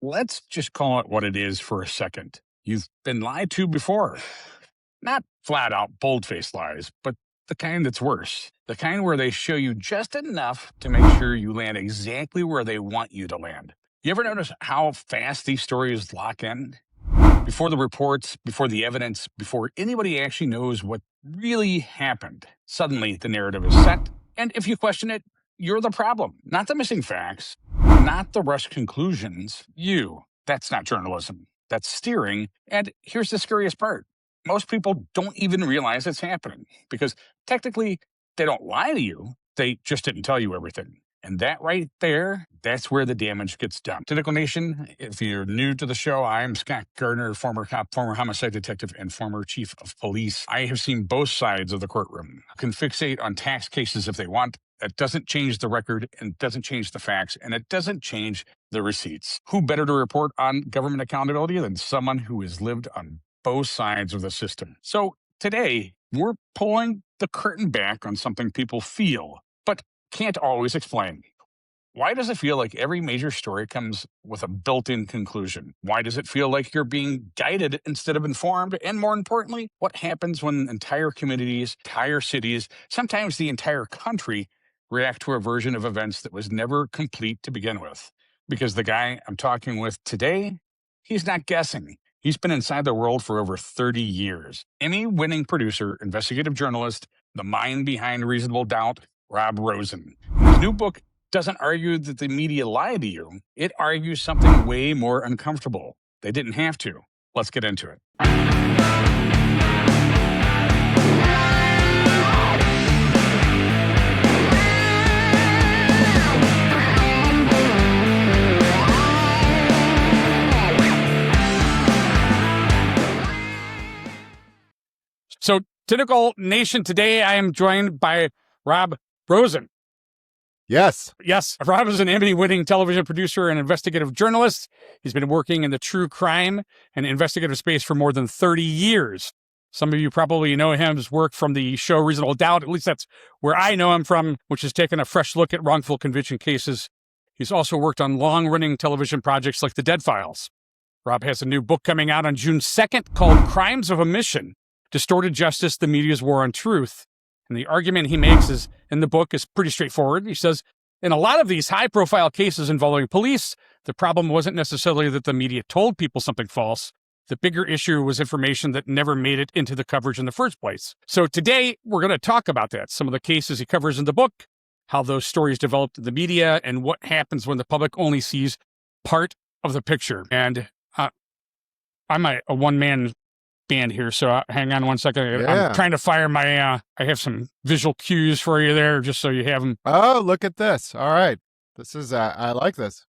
Let's just call it what it is for a second. You've been lied to before. Not flat out, bold faced lies, but the kind that's worse. The kind where they show you just enough to make sure you land exactly where they want you to land. You ever notice how fast these stories lock in? Before the reports, before the evidence, before anybody actually knows what really happened, suddenly the narrative is set. And if you question it, you're the problem, not the missing facts, not the rushed conclusions. You. That's not journalism. That's steering. And here's the scariest part. Most people don't even realize it's happening because technically they don't lie to you. They just didn't tell you everything. And that right there, that's where the damage gets done. Tentacle Nation, if you're new to the show, I'm Scott Gardner, former cop, former homicide detective, and former chief of police. I have seen both sides of the courtroom. Can fixate on tax cases if they want. That doesn't change the record and doesn't change the facts, and it doesn't change the receipts. Who better to report on government accountability than someone who has lived on both sides of the system? So today, we're pulling the curtain back on something people feel, but can't always explain. Why does it feel like every major story comes with a built-in conclusion? Why does it feel like you're being guided instead of informed? And more importantly, what happens when entire communities, entire cities, sometimes the entire country react to a version of events that was never complete to begin with? Because the guy I'm talking with today, he's not guessing. He's been inside the world for over 30 years. Emmy-winning producer, investigative journalist, the mind behind Reasonable Doubt, Rob Rosen. His new book doesn't argue that the media lied to you. It argues something way more uncomfortable. They didn't have to. Let's get into it. So, Tentacle Nation, today I am joined by Rob Rosen. Yes. Rob is an Emmy-winning television producer and investigative journalist. He's been working in the true crime and investigative space for more than 30 years. Some of you probably know him's work from the show Reasonable Doubt. At least that's where I know him from, which has taken a fresh look at wrongful conviction cases. He's also worked on long-running television projects like The Dead Files. Rob has a new book coming out on June 2nd called Crimes of Omission: Distorted Justice, the Media's War on Truth. And the argument he makes in the book is pretty straightforward. He says, in a lot of these high-profile cases involving police, the problem wasn't necessarily that the media told people something false. The bigger issue was information that never made it into the coverage in the first place. So today, we're going to talk about that, some of the cases he covers in the book, how those stories developed in the media, and what happens when the public only sees part of the picture. And I'm a one-man band here, so hang on one second. Yeah. I'm trying to fire my I have some visual cues for you there, just so you have them. Oh, look at this. All right. This is I like this.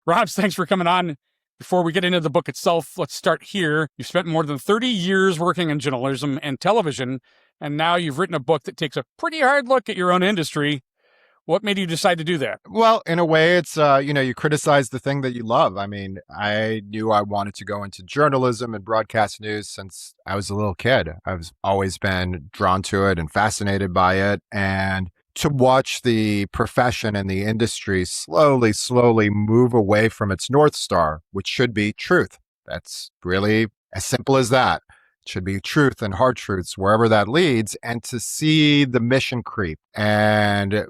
Robs, thanks for coming on. Before we get into the book itself, let's start here. You've spent more than 30 years working in journalism and television, and now you've written a book that takes a pretty hard look at your own industry. What made you decide to do that? Well, in a way, it's, you criticize the thing that you love. I mean, I knew I wanted to go into journalism and broadcast news since I was a little kid. I've always been drawn to it and fascinated by it. And to watch the profession and the industry slowly move away from its North Star, which should be truth. That's really as simple as that. It should be truth and hard truths, wherever that leads. And to see the mission creep and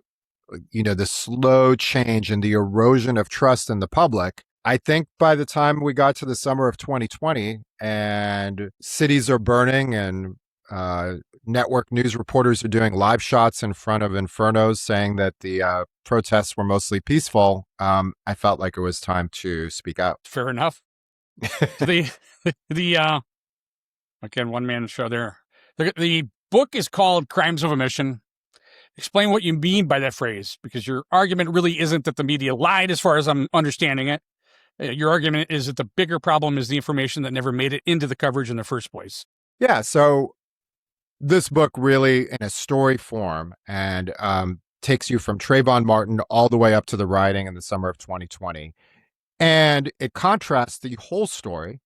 the slow change and the erosion of trust in the public. I think by the time we got to the summer of 2020 and cities are burning and network news reporters are doing live shots in front of infernos saying that the protests were mostly peaceful, I felt like it was time to speak out. Fair enough. Again, one man show there. The book is called Crimes of Omission. Explain what you mean by that phrase, because your argument really isn't that the media lied as far as I'm understanding it. Your argument is that the bigger problem is the information that never made it into the coverage in the first place. Yeah, so this book really in a story form and takes you from Trayvon Martin all the way up to the rioting in the summer of 2020. And it contrasts the whole story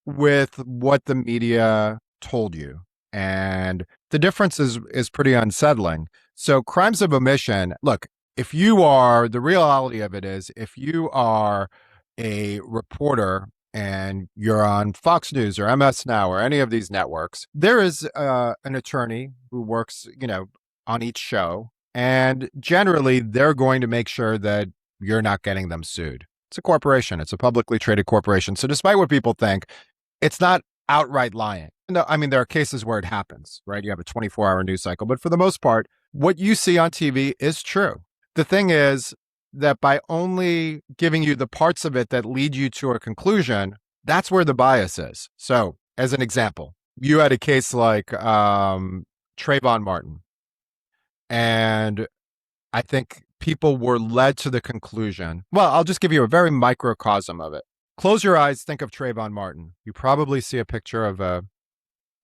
with what the media told you. And the difference is pretty unsettling. So Crimes of Omission, look, the reality of it is, if you are a reporter and you're on Fox News or MS Now or any of these networks, there is an attorney who works, on each show. And generally, they're going to make sure that you're not getting them sued. It's a corporation. It's a publicly traded corporation. So despite what people think, it's not outright lying. No, I mean, there are cases where it happens, right? You have a 24-hour news cycle. But for the most part, what you see on TV is true. The thing is that by only giving you the parts of it that lead you to a conclusion, that's where the bias is. So as an example, you had a case like Trayvon Martin. And I think people were led to the conclusion. Well, I'll just give you a very microcosm of it. Close your eyes, think of Trayvon Martin. You probably see a picture of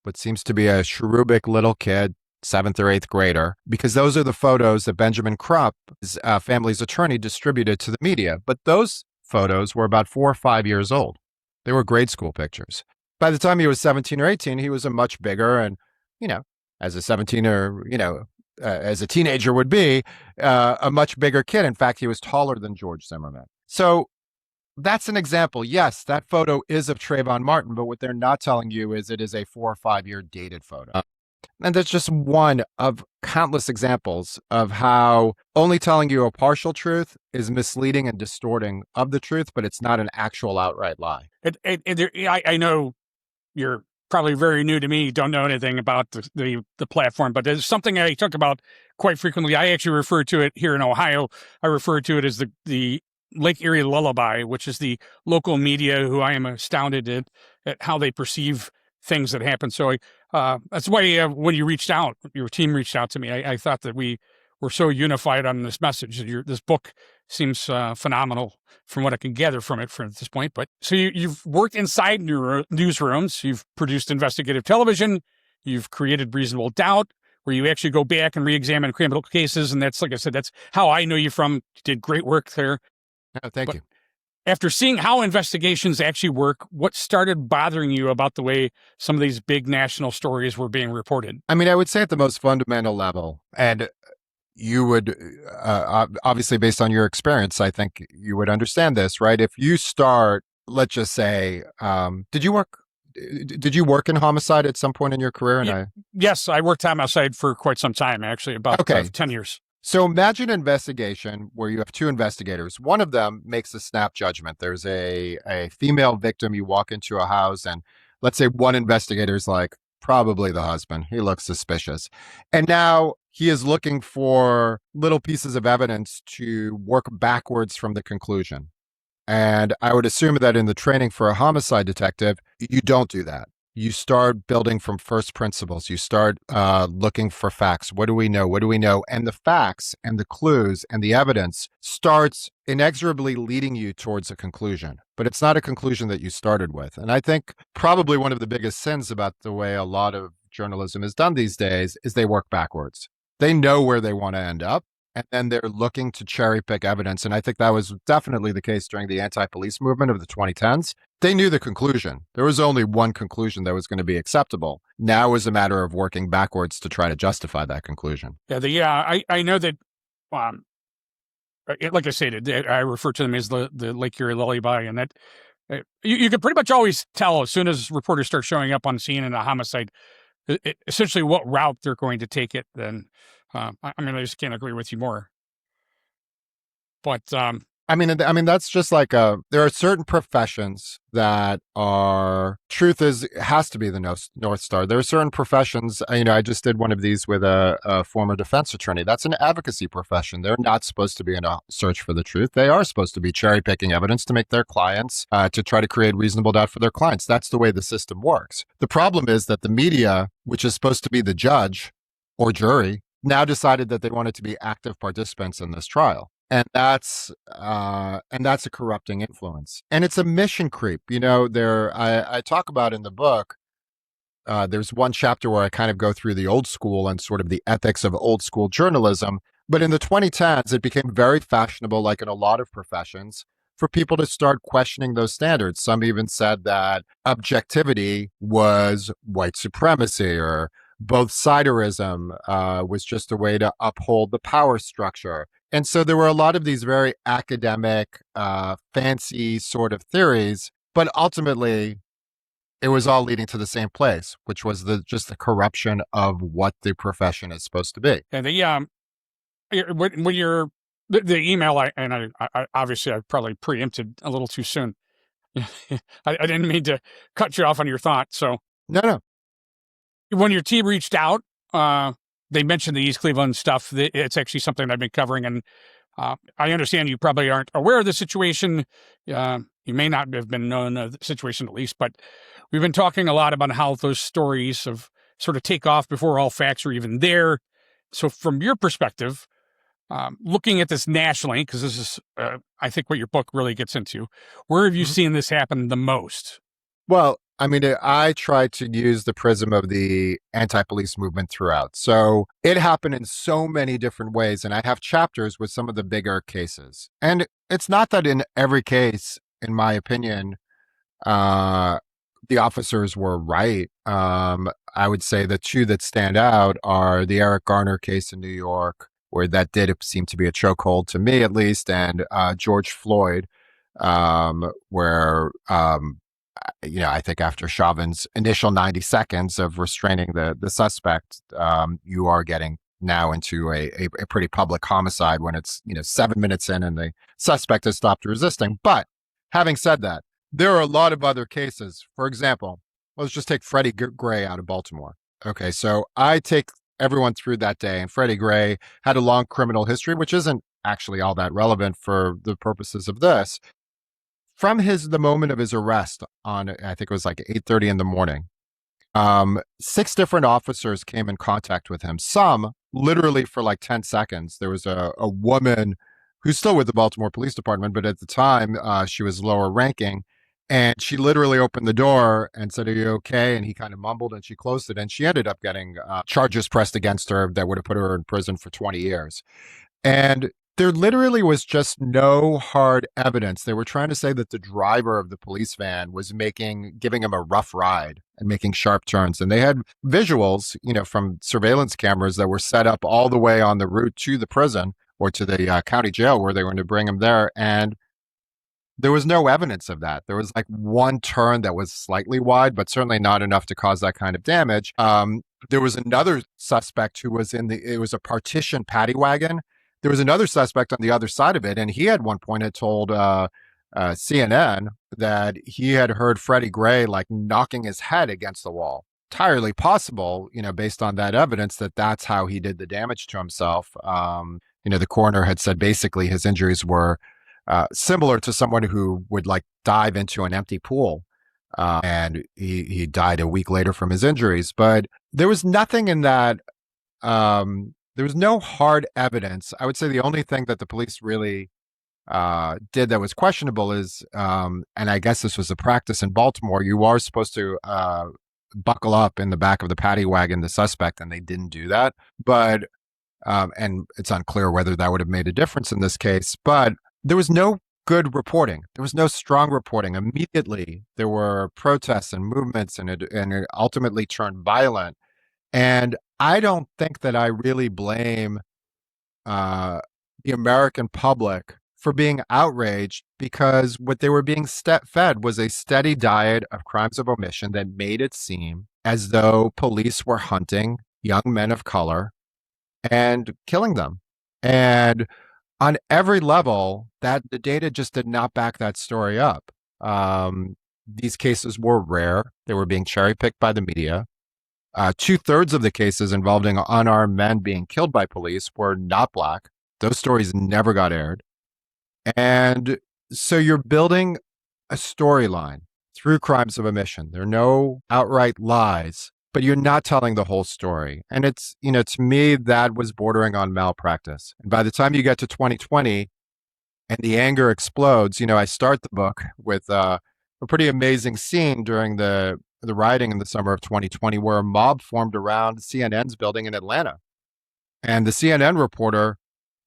what seems to be a cherubic little kid, 7th or 8th grader, because those are the photos that Benjamin Crump, his family's attorney, distributed to the media. But those photos were about 4 or 5 years old. They were grade school pictures. By the time he was 17 or 18, he was a much bigger and, as a 17 or, as a teenager would be, a much bigger kid. In fact, he was taller than George Zimmerman. So that's an example. Yes, that photo is of Trayvon Martin, but what they're not telling you is it is a 4 or 5 year dated photo. And that's just one of countless examples of how only telling you a partial truth is misleading and distorting of the truth, but it's not an actual outright lie. I know you're probably very new to me, don't know anything about the platform, but there's something I talk about quite frequently. I actually refer to it here in Ohio. I refer to it as the Lake Erie Lullaby, which is the local media who I am astounded at how they perceive things that happen. So that's why when you reached out, your team reached out to me, I thought that we were so unified on this message. This book seems phenomenal from what I can gather from it at this point. But so you've worked inside newsrooms, you've produced investigative television, you've created Reasonable Doubt, where you actually go back and re-examine criminal cases. And that's, like I said, that's how I know you from. You did great work there. Oh, thank you. After seeing how investigations actually work, what started bothering you about the way some of these big national stories were being reported? I mean, I would say at the most fundamental level, and you would, obviously based on your experience, I think you would understand this, right? If you start, let's just say, did you work in homicide at some point in your career? Yes, I worked homicide for quite some time, actually, about 10 years. So imagine an investigation where you have 2 investigators. One of them makes a snap judgment. There's a female victim. You walk into a house and let's say one investigator's like, probably the husband. He looks suspicious. And now he is looking for little pieces of evidence to work backwards from the conclusion. And I would assume that in the training for a homicide detective, you don't do that. You start building from first principles. You start looking for facts. What do we know? What do we know? And the facts and the clues and the evidence starts inexorably leading you towards a conclusion. But it's not a conclusion that you started with. And I think probably one of the biggest sins about the way a lot of journalism is done these days is they work backwards. They know where they want to end up, and then they're looking to cherry pick evidence. And I think that was definitely the case during the anti-police movement of the 2010s. They knew the conclusion. There was only one conclusion that was going to be acceptable. Now it was a matter of working backwards to try to justify that conclusion. I know that, like I said, I refer to them as the Lake Erie Lullaby, and that you can pretty much always tell as soon as reporters start showing up on scene in a homicide, essentially what route they're going to take it. Then, I just can't agree with you more. But I mean, that's just like there are certain professions that are has to be the North Star. There are certain professions, I just did one of these with a former defense attorney. That's an advocacy profession. They're not supposed to be in a search for the truth. They are supposed to be cherry picking evidence to make their clients, to try to create reasonable doubt for their clients. That's the way the system works. The problem is that the media, which is supposed to be the judge or jury, now decided that they wanted to be active participants in this trial. And that's a corrupting influence. And it's a mission creep. I talk about in the book, there's one chapter where I kind of go through the old school and sort of the ethics of old school journalism. But in the 2010s, it became very fashionable, like in a lot of professions, for people to start questioning those standards. Some even said that objectivity was white supremacy or both siderism was just a way to uphold the power structure. And so there were a lot of these very academic, fancy sort of theories, but ultimately it was all leading to the same place, which was just the corruption of what the profession is supposed to be. And when you're the email, I obviously I probably preempted a little too soon. I didn't mean to cut you off on your thought. So No. when your team reached out, they mentioned the East Cleveland stuff. It's actually something I've been covering, and I understand you probably aren't aware of the situation. You may not have been known of the situation at least, but we've been talking a lot about how those stories of sort of take off before all facts are even there. So from your perspective, looking at this nationally, because this is, I think, what your book really gets into, where have you seen this happen the most? Well, I mean, I try to use the prism of the anti-police movement throughout. So it happened in so many different ways. And I have chapters with some of the bigger cases. And it's not that in every case, in my opinion, the officers were right. I would say the two that stand out are the Eric Garner case in New York, where that did seem to be a chokehold to me, at least, and George Floyd, where I think after Chauvin's initial 90 seconds of restraining the suspect, you are getting now into a pretty public homicide when it's 7 minutes in and the suspect has stopped resisting. But having said that, there are a lot of other cases. For example, let's just take Freddie Gray out of Baltimore. Okay, so I take everyone through that day, and Freddie Gray had a long criminal history, which isn't actually all that relevant for the purposes of this. From the moment of his arrest on, I think it was like 8:30 in the morning, 6 different officers came in contact with him. Some literally for like 10 seconds. There was a woman who's still with the Baltimore Police Department, but at the time she was lower ranking. And she literally opened the door and said, "Are you okay?" And he kind of mumbled and she closed it. And she ended up getting charges pressed against her that would have put her in prison for 20 years. And there literally was just no hard evidence. They were trying to say that the driver of the police van was giving him a rough ride and making sharp turns. And they had visuals, from surveillance cameras that were set up all the way on the route to the prison or to the county jail where they were going to bring him there. And there was no evidence of that. There was like one turn that was slightly wide, but certainly not enough to cause that kind of damage. There was another suspect who was it was a partition paddy wagon. There was another suspect on the other side of it, and he at one point had told CNN that he had heard Freddie Gray like knocking his head against the wall. Entirely possible, based on that evidence, that's how he did the damage to himself. The coroner had said basically his injuries were similar to someone who would like dive into an empty pool. And he died a week later from his injuries. But there was nothing in that. There was no hard evidence. I would say the only thing that the police really did that was questionable is, and I guess this was a practice in Baltimore, you are supposed to buckle up in the back of the paddy wagon the suspect, and they didn't do that. But, and it's unclear whether that would have made a difference in this case, but there was no good reporting. There was no strong reporting. Immediately, there were protests and movements, and it ultimately turned violent. And I don't think that I really blame the American public for being outraged, because what they were being fed was a steady diet of crimes of omission that made it seem as though police were hunting young men of color and killing them. And on every level, that the data just did not back that story up. These cases were rare. They were being cherry-picked by the media. 2/3 of the cases involving unarmed men being killed by police were not Black. Those stories never got aired. And so you're building a storyline through crimes of omission. There are no outright lies, but you're not telling the whole story. And it's, to me, that was bordering on malpractice. And by the time you get to 2020 and the anger explodes, I start the book with a pretty amazing scene during the rioting in the summer of 2020, where a mob formed around CNN's building in Atlanta. And the CNN reporter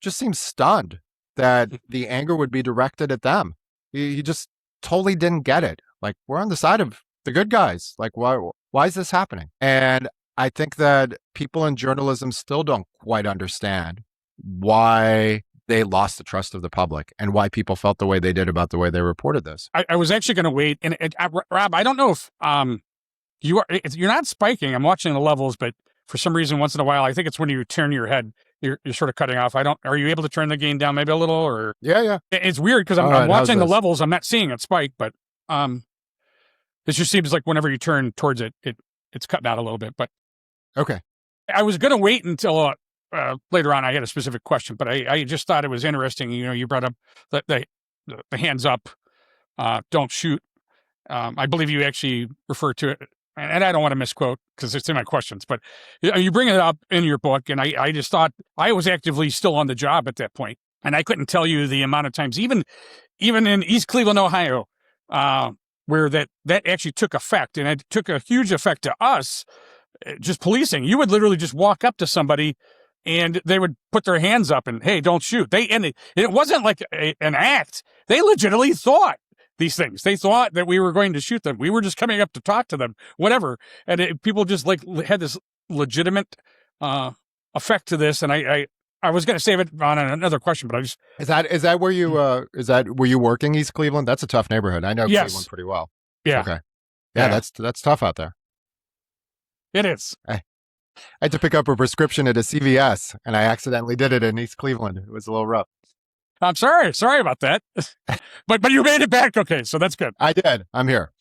just seemed stunned that the anger would be directed at them. He just totally didn't get it. Like, we're on the side of the good guys. Like, why is this happening? And I think that people in journalism still don't quite understand why they lost the trust of the public and why people felt the way they did about the way they reported this. I was actually going to wait, and Rob, I don't know if you're not spiking. I'm watching the levels, but for some reason, once in a while, I think it's when you turn your head, you're sort of cutting off. Are you able to turn the gain down maybe a little, or Yeah. It's weird because I'm watching the levels. I'm not seeing it spike, but it just seems like whenever you turn towards it, it's cutting out a little bit. But okay, I was going to wait until later on. I had a specific question, but I just thought it was interesting. You brought up the hands up, don't shoot. I believe you actually refer to it, and I don't want to misquote because it's in my questions, but you bring it up in your book, and I just thought I was actively still on the job at that point, and I couldn't tell you the amount of times, even in East Cleveland, Ohio, where that actually took effect, and it took a huge effect to us, just policing. You would literally just walk up to somebody, and they would put their hands up and, hey, don't shoot. It wasn't like an act. They legitimately thought these things. They thought that we were going to shoot them. We were just coming up to talk to them, whatever. And people just had this legitimate effect to this. And I was going to save it on another question, but I just is that where you were you working East Cleveland? That's a tough neighborhood. I know Cleveland pretty well. Yeah. Okay. Yeah. That's tough out there. It is. I had to pick up a prescription at a CVS, and I accidentally did it in East Cleveland. It was a little rough. I'm sorry about that, but you made it back. Okay, so that's good. I did. I'm here.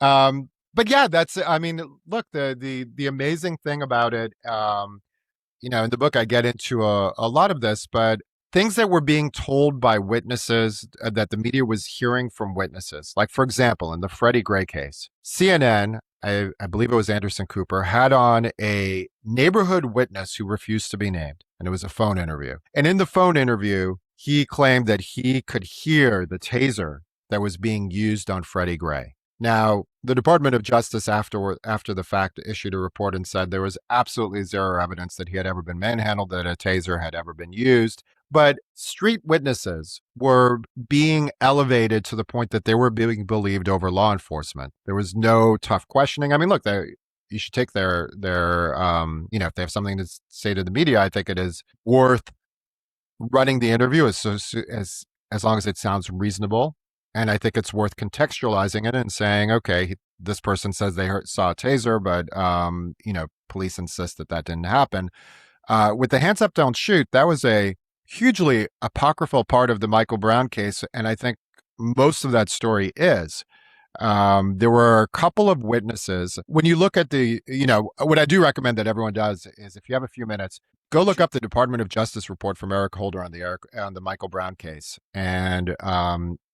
But yeah, look, the amazing thing about it, in the book I get into a lot of this, but things that were being told by witnesses that the media was hearing from witnesses. Like, for example, in the Freddie Gray case, CNN, I believe it was Anderson Cooper, had on a neighborhood witness who refused to be named, and it was a phone interview. And in the phone interview, he claimed that he could hear the taser that was being used on Freddie Gray. Now, the Department of Justice after the fact issued a report and said there was absolutely zero evidence that he had ever been manhandled, that a taser had ever been used. But street witnesses were being elevated to the point that they were being believed over law enforcement. There was no tough questioning. I mean, look, you should take their if they have something to say to the media, I think it is worth running the interview as long as it sounds reasonable. And I think it's worth contextualizing it and saying, okay, this person says they saw a taser, but police insist that didn't happen. With the hands up, don't shoot, that was a hugely apocryphal part of the Michael Brown case, and I think most of that story is. There were a couple of witnesses. When you look at what I do recommend that everyone does is, if you have a few minutes, go look up the Department of Justice report from Eric Holder on the Michael Brown case. And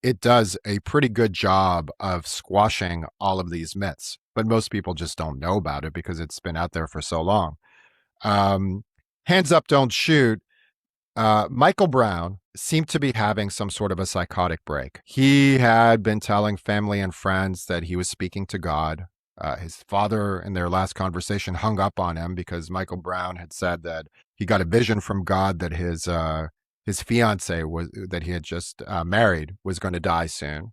it does a pretty good job of squashing all of these myths, but most people just don't know about it because it's been out there for so long. Hands up, don't shoot. Michael Brown seemed to be having some sort of a psychotic break. He had been telling family and friends that he was speaking to God. His father, in their last conversation, hung up on him because Michael Brown had said that he got a vision from God that his fiance that he had just married was going to die soon.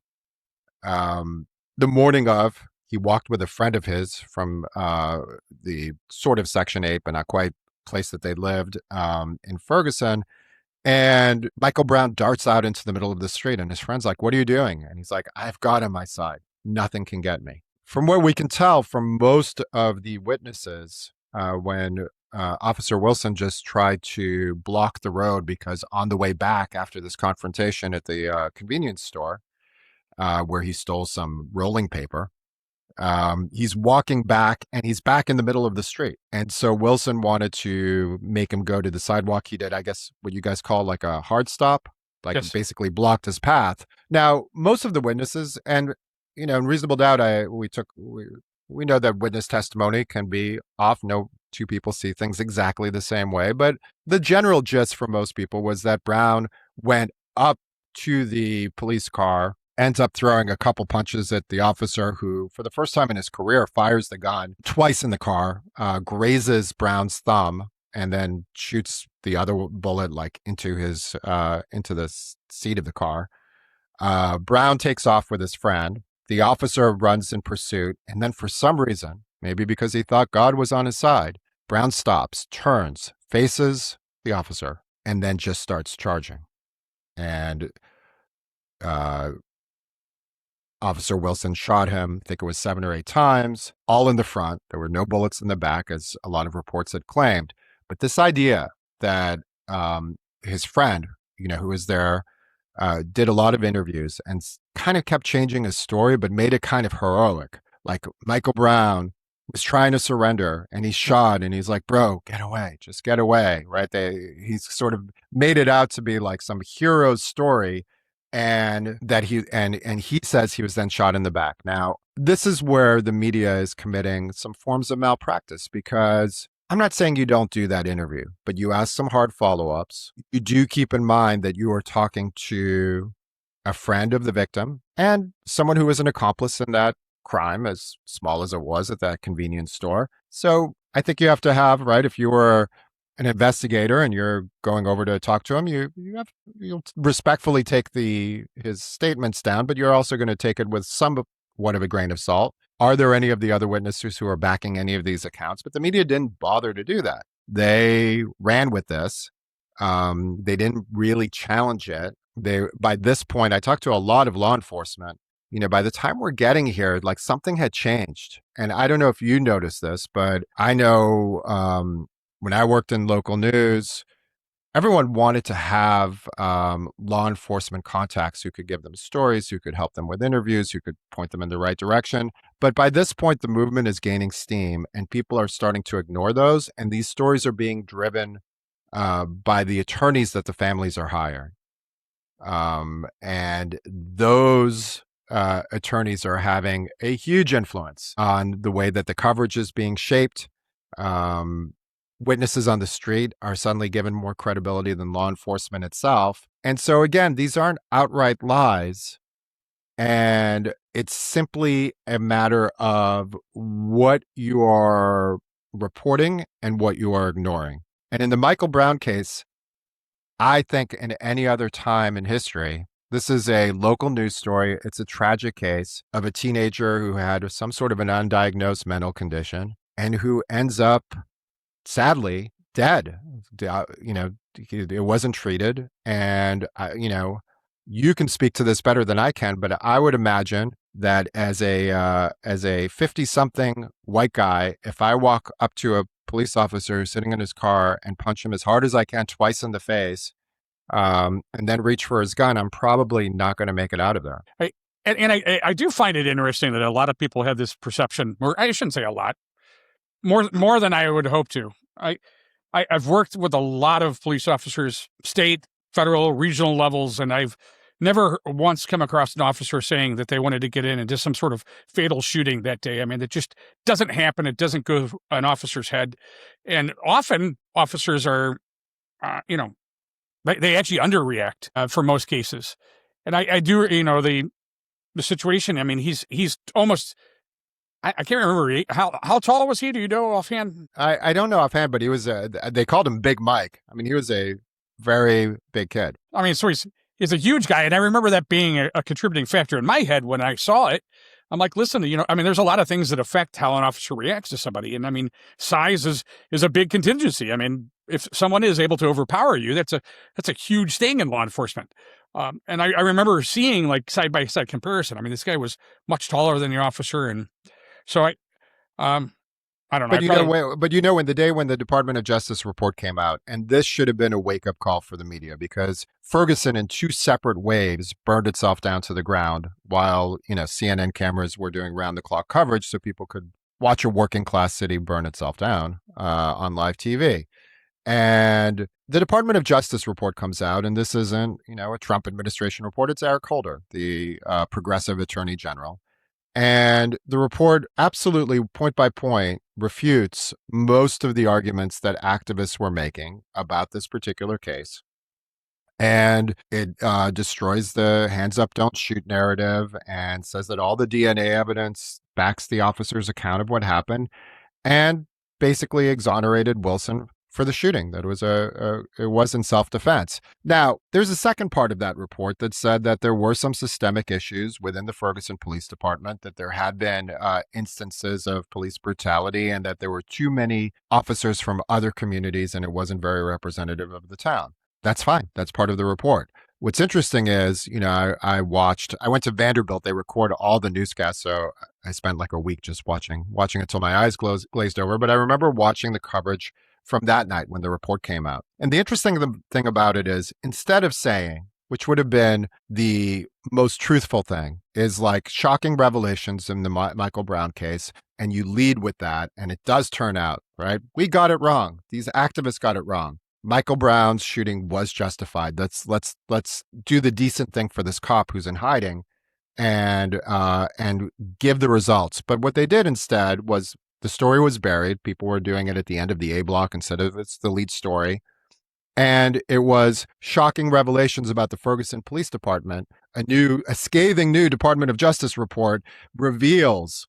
The morning of, he walked with a friend of his from the sort of Section 8, but not quite, place that they lived in Ferguson. And Michael Brown darts out into the middle of the street, and his friend's like, "What are you doing?" And he's like, "I've God on my side. Nothing can get me." From what we can tell from most of the witnesses, when Officer Wilson just tried to block the road because on the way back after this confrontation at the convenience store, where he stole some rolling paper, he's walking back and he's back in the middle of the street. And so Wilson wanted to make him go to the sidewalk. He did, I guess, what you guys call like a hard stop, Yes. Basically blocked his path. Now, most of the witnesses, and in reasonable doubt, we know that witness testimony can be off. No two people see things exactly the same way. But the general gist for most people was that Brown went up to the police car, ends up throwing a couple punches at the officer, who, for the first time in his career, fires the gun twice in the car, grazes Brown's thumb, and then shoots the other bullet into the seat of the car. Brown takes off with his friend. The officer runs in pursuit, and then for some reason, maybe because he thought God was on his side. Brown stops, turns, faces the officer, and then just starts charging. And uh, Officer Wilson shot him, I think it was 7 or 8 times, all in the front. There were no bullets in the back, as a lot of reports had claimed. But this idea that his friend, who was there, did a lot of interviews and kind of kept changing his story, but made it kind of heroic. Like Michael Brown was trying to surrender and he's shot and he's like, bro, get away, just get away, right? He's sort of made it out to be like some hero's story, and that he says he was then shot in the back. Now, this is where the media is committing some forms of malpractice, because I'm not saying you don't do that interview, but you ask some hard follow-ups. You do keep in mind that you are talking to a friend of the victim and someone who was an accomplice in that crime, as small as it was at that convenience store. So I think you have to have, right, if you were an investigator and you're going over to talk to him, you'll respectfully take his statements down, but you're also going to take it with somewhat of a grain of salt. Are there any of the other witnesses who are backing any of these accounts? But the media didn't bother to do that. They ran with this. They didn't really challenge it. By this point, I talked to a lot of law enforcement. By the time we're getting here, like something had changed. And I don't know if you noticed this, but I know when I worked in local news, everyone wanted to have law enforcement contacts who could give them stories, who could help them with interviews, who could point them in the right direction. But by this point, the movement is gaining steam and people are starting to ignore those. And these stories are being driven by the attorneys that the families are hiring. And those attorneys are having a huge influence on the way that the coverage is being shaped. Witnesses on the street are suddenly given more credibility than law enforcement itself. And so again, these aren't outright lies. And it's simply a matter of what you are reporting and what you are ignoring. And in the Michael Brown case, I think in any other time in history, this is a local news story. It's a tragic case of a teenager who had some sort of an undiagnosed mental condition and who ends up, sadly, dead. It wasn't treated. And, you can speak to this better than I can, but I would imagine that as a 50-something white guy, if I walk up to a police officer sitting in his car and punch him as hard as I can twice in the face, and then reach for his gun, I'm probably not going to make it out of there. I do find it interesting that a lot of people have this perception, or I shouldn't say a lot, more than I would hope to. I've worked with a lot of police officers, state, federal, regional levels, and I've never once come across an officer saying that they wanted to get in and do some sort of fatal shooting that day. I mean, it just doesn't happen. It doesn't go through an officer's head. And often officers are, they actually underreact for most cases. And I do, the situation, I mean, he's almost, I can't remember how tall was he? Do you know offhand? I don't know offhand, but he was, they called him Big Mike. I mean, he was a very big kid. I mean, so he's a huge guy. And I remember that being a contributing factor in my head when I saw it. I'm like, listen, there's a lot of things that affect how an officer reacts to somebody. And I mean, size is a big contingency. I mean, if someone is able to overpower you, that's a huge thing in law enforcement. And I remember seeing like side by side comparison. I mean, this guy was much taller than the officer. And so I don't know. But when the Department of Justice report came out, and this should have been a wake-up call for the media, because Ferguson in 2 separate waves burned itself down to the ground while, CNN cameras were doing round-the-clock coverage so people could watch a working-class city burn itself down on live TV. And the Department of Justice report comes out, and this isn't, a Trump administration report. It's Eric Holder, the progressive attorney general. And the report absolutely, point by point, refutes most of the arguments that activists were making about this particular case. And it destroys the hands up, don't shoot narrative and says that all the DNA evidence backs the officer's account of what happened, and basically exonerated Wilson for the shooting, that it was in self-defense. Now, there's a second part of that report that said that there were some systemic issues within the Ferguson Police Department, that there had been instances of police brutality, and that there were too many officers from other communities, and it wasn't very representative of the town. That's fine. That's part of the report. What's interesting is, I went to Vanderbilt. They record all the newscasts, so I spent like a week just watching it till my eyes glazed over. But I remember watching the coverage from that night when the report came out. And the interesting thing about it is, instead of saying, which would have been the most truthful thing, is like shocking revelations in the Michael Brown case, and you lead with that, and it does turn out, right? We got it wrong. These activists got it wrong. Michael Brown's shooting was justified. Let's do the decent thing for this cop who's in hiding, and give the results. But what they did instead was, the story was buried. People were doing it at the end of the A block instead of it's the lead story. And it was shocking revelations about the Ferguson Police Department. A scathing new Department of Justice report reveals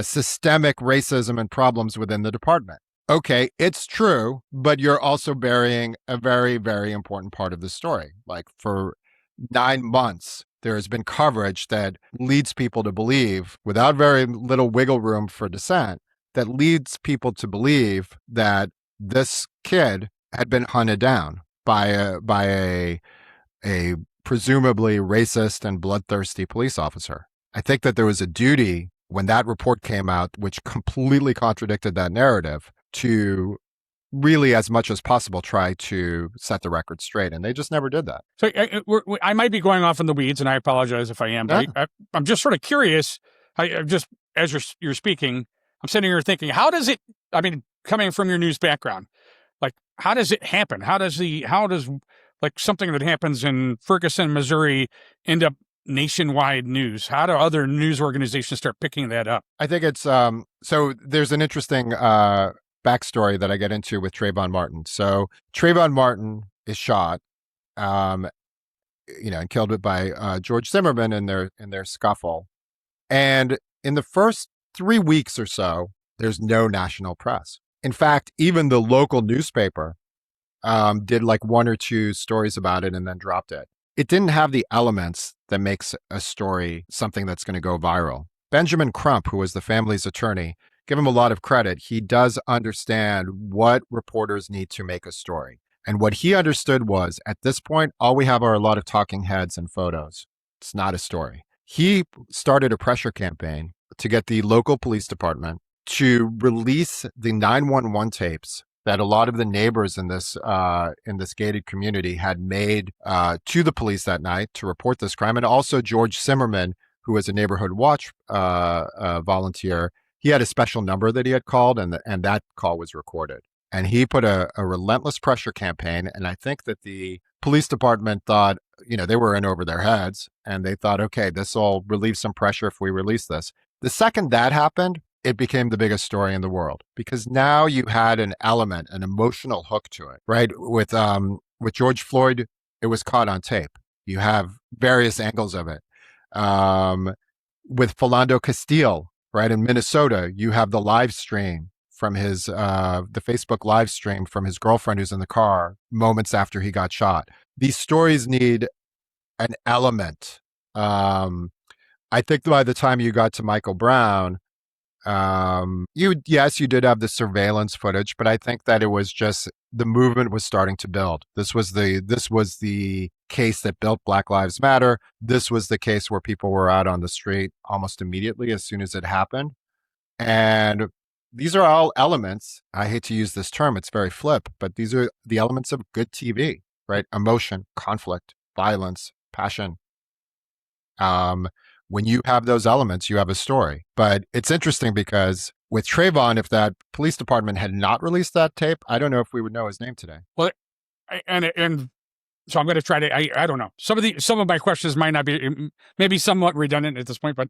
systemic racism and problems within the department. Okay, it's true, but you're also burying a very, very important part of the story. Like, for 9 months, there has been coverage that leads people to believe, without very little wiggle room for dissent, that leads people to believe that this kid had been hunted down by a presumably racist and bloodthirsty police officer. I think that there was a duty when that report came out, which completely contradicted that narrative, to really, as much as possible, try to set the record straight. And they just never did that. So I might be going off in the weeds, and I apologize if I am. But I'm just sort of curious. Just as you're speaking, I'm sitting here thinking, how does it, coming from your news background, like, how does it happen? How does like something that happens in Ferguson, Missouri, end up nationwide news? How do other news organizations start picking that up? I think it's, so there's an interesting backstory that I get into with Trayvon Martin. So Trayvon Martin is shot, and killed by George Zimmerman in their scuffle. And in the first 3 weeks or so, there's no national press. In fact, even the local newspaper did like 1 or 2 stories about it and then dropped it. It didn't have the elements that makes a story something that's going to go viral. Benjamin Crump, who was the family's attorney, give him a lot of credit. He does understand what reporters need to make a story. And what he understood was, at this point, all we have are a lot of talking heads and photos. It's not a story. He started a pressure campaign to get the local police department to release the 911 tapes that a lot of the neighbors in this gated community had made to the police that night to report this crime. And also George Zimmerman, who was a neighborhood watch volunteer, he had a special number that he had called, and that call was recorded. And he put a relentless pressure campaign. And I think that the police department thought, they were in over their heads, and they thought, okay, this will relieve some pressure if we release this. The second that happened, it became the biggest story in the world, because now you had an element, an emotional hook to it, right? With George Floyd, it was caught on tape. You have various angles of it. With Philando Castile, right, in Minnesota, you have the live stream from his, the Facebook live stream from his girlfriend who's in the car moments after he got shot. These stories need an element. I think by the time you got to Michael Brown, you did have the surveillance footage, but I think that it was just, the movement was starting to build. This was the case that built Black Lives Matter. This was the case where people were out on the street almost immediately as soon as it happened. And these are all elements. I hate to use this term, it's very flip, but these are the elements of good TV, right? Emotion, conflict, violence, passion. When you have those elements, you have a story. But it's interesting because with Trayvon, if that police department had not released that tape, I don't know if we would know his name today. Well, and so I'm going to try to, I don't know. Some of my questions might not be, maybe somewhat redundant at this point, but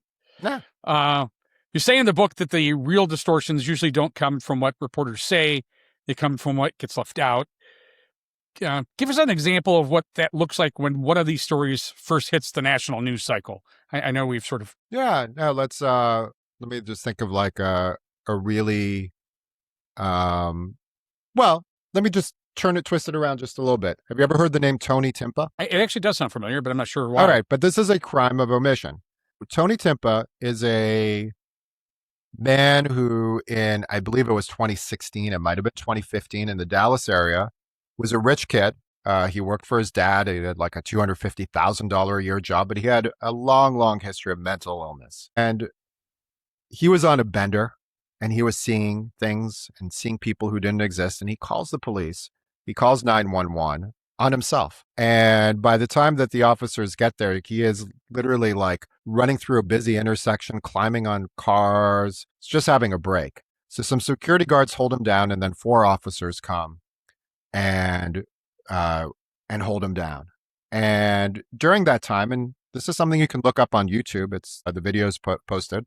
you say in the book that the real distortions usually don't come from what reporters say. They come from what gets left out. Give us an example of what that looks like when one of these stories first hits the national news cycle. I know we've sort of... Yeah, no, let me just think of like a really, well, let me just twist it around just a little bit. Have you ever heard the name Tony Timpa? It actually does sound familiar, but I'm not sure why. All right, but this is a crime of omission. Tony Timpa is a man who I believe it was 2016, it might have been 2015, in the Dallas area, was a rich kid. He worked for his dad. He had like a $250,000 a year job, but he had a long, long history of mental illness. And he was on a bender, and he was seeing things and seeing people who didn't exist. And he calls the police. He calls 911 on himself. And by the time that the officers get there, he is literally like running through a busy intersection, climbing on cars, just having a break. So some security guards hold him down, and then 4 officers come and hold him down. And during that time, and this is something you can look up on YouTube. It's the videos posted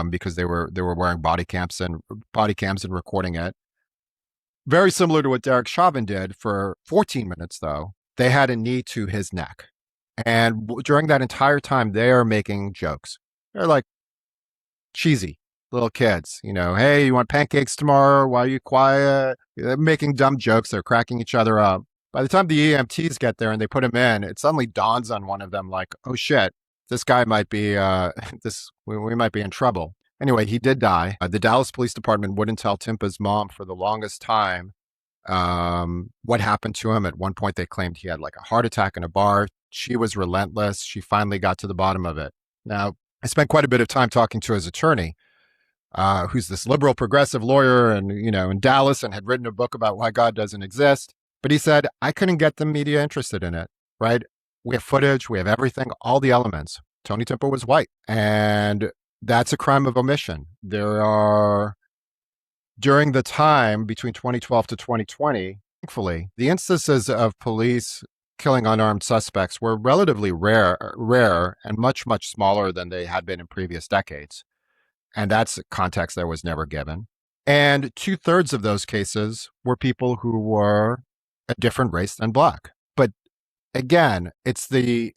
because they were wearing body cams and recording it. Very similar to what Derek Chauvin did for 14 minutes, though. They had a knee to his neck. And during that entire time, they are making jokes. They're like cheesy little kids, hey, you want pancakes tomorrow? Why are you quiet? They're making dumb jokes. They're cracking each other up. By the time the EMTs get there and they put him in, it suddenly dawns on one of them like, oh shit, this guy might be, we might be in trouble. Anyway, he did die. The Dallas Police Department wouldn't tell Timpa's mom for the longest time what happened to him. At one point, they claimed he had like a heart attack in a bar. She was relentless. She finally got to the bottom of it. Now, I spent quite a bit of time talking to his attorney, who's this liberal progressive lawyer and, in Dallas, and had written a book about why God doesn't exist. But he said, I couldn't get the media interested in it, right? We have footage, we have everything, all the elements. Tony Timpa was white. And that's a crime of omission. There are, during the time between 2012 to 2020, thankfully, the instances of police killing unarmed suspects were relatively rare and much, much smaller than they had been in previous decades. And that's a context that was never given. And 2/3 of those cases were people who were a different race than Black. But again, it's the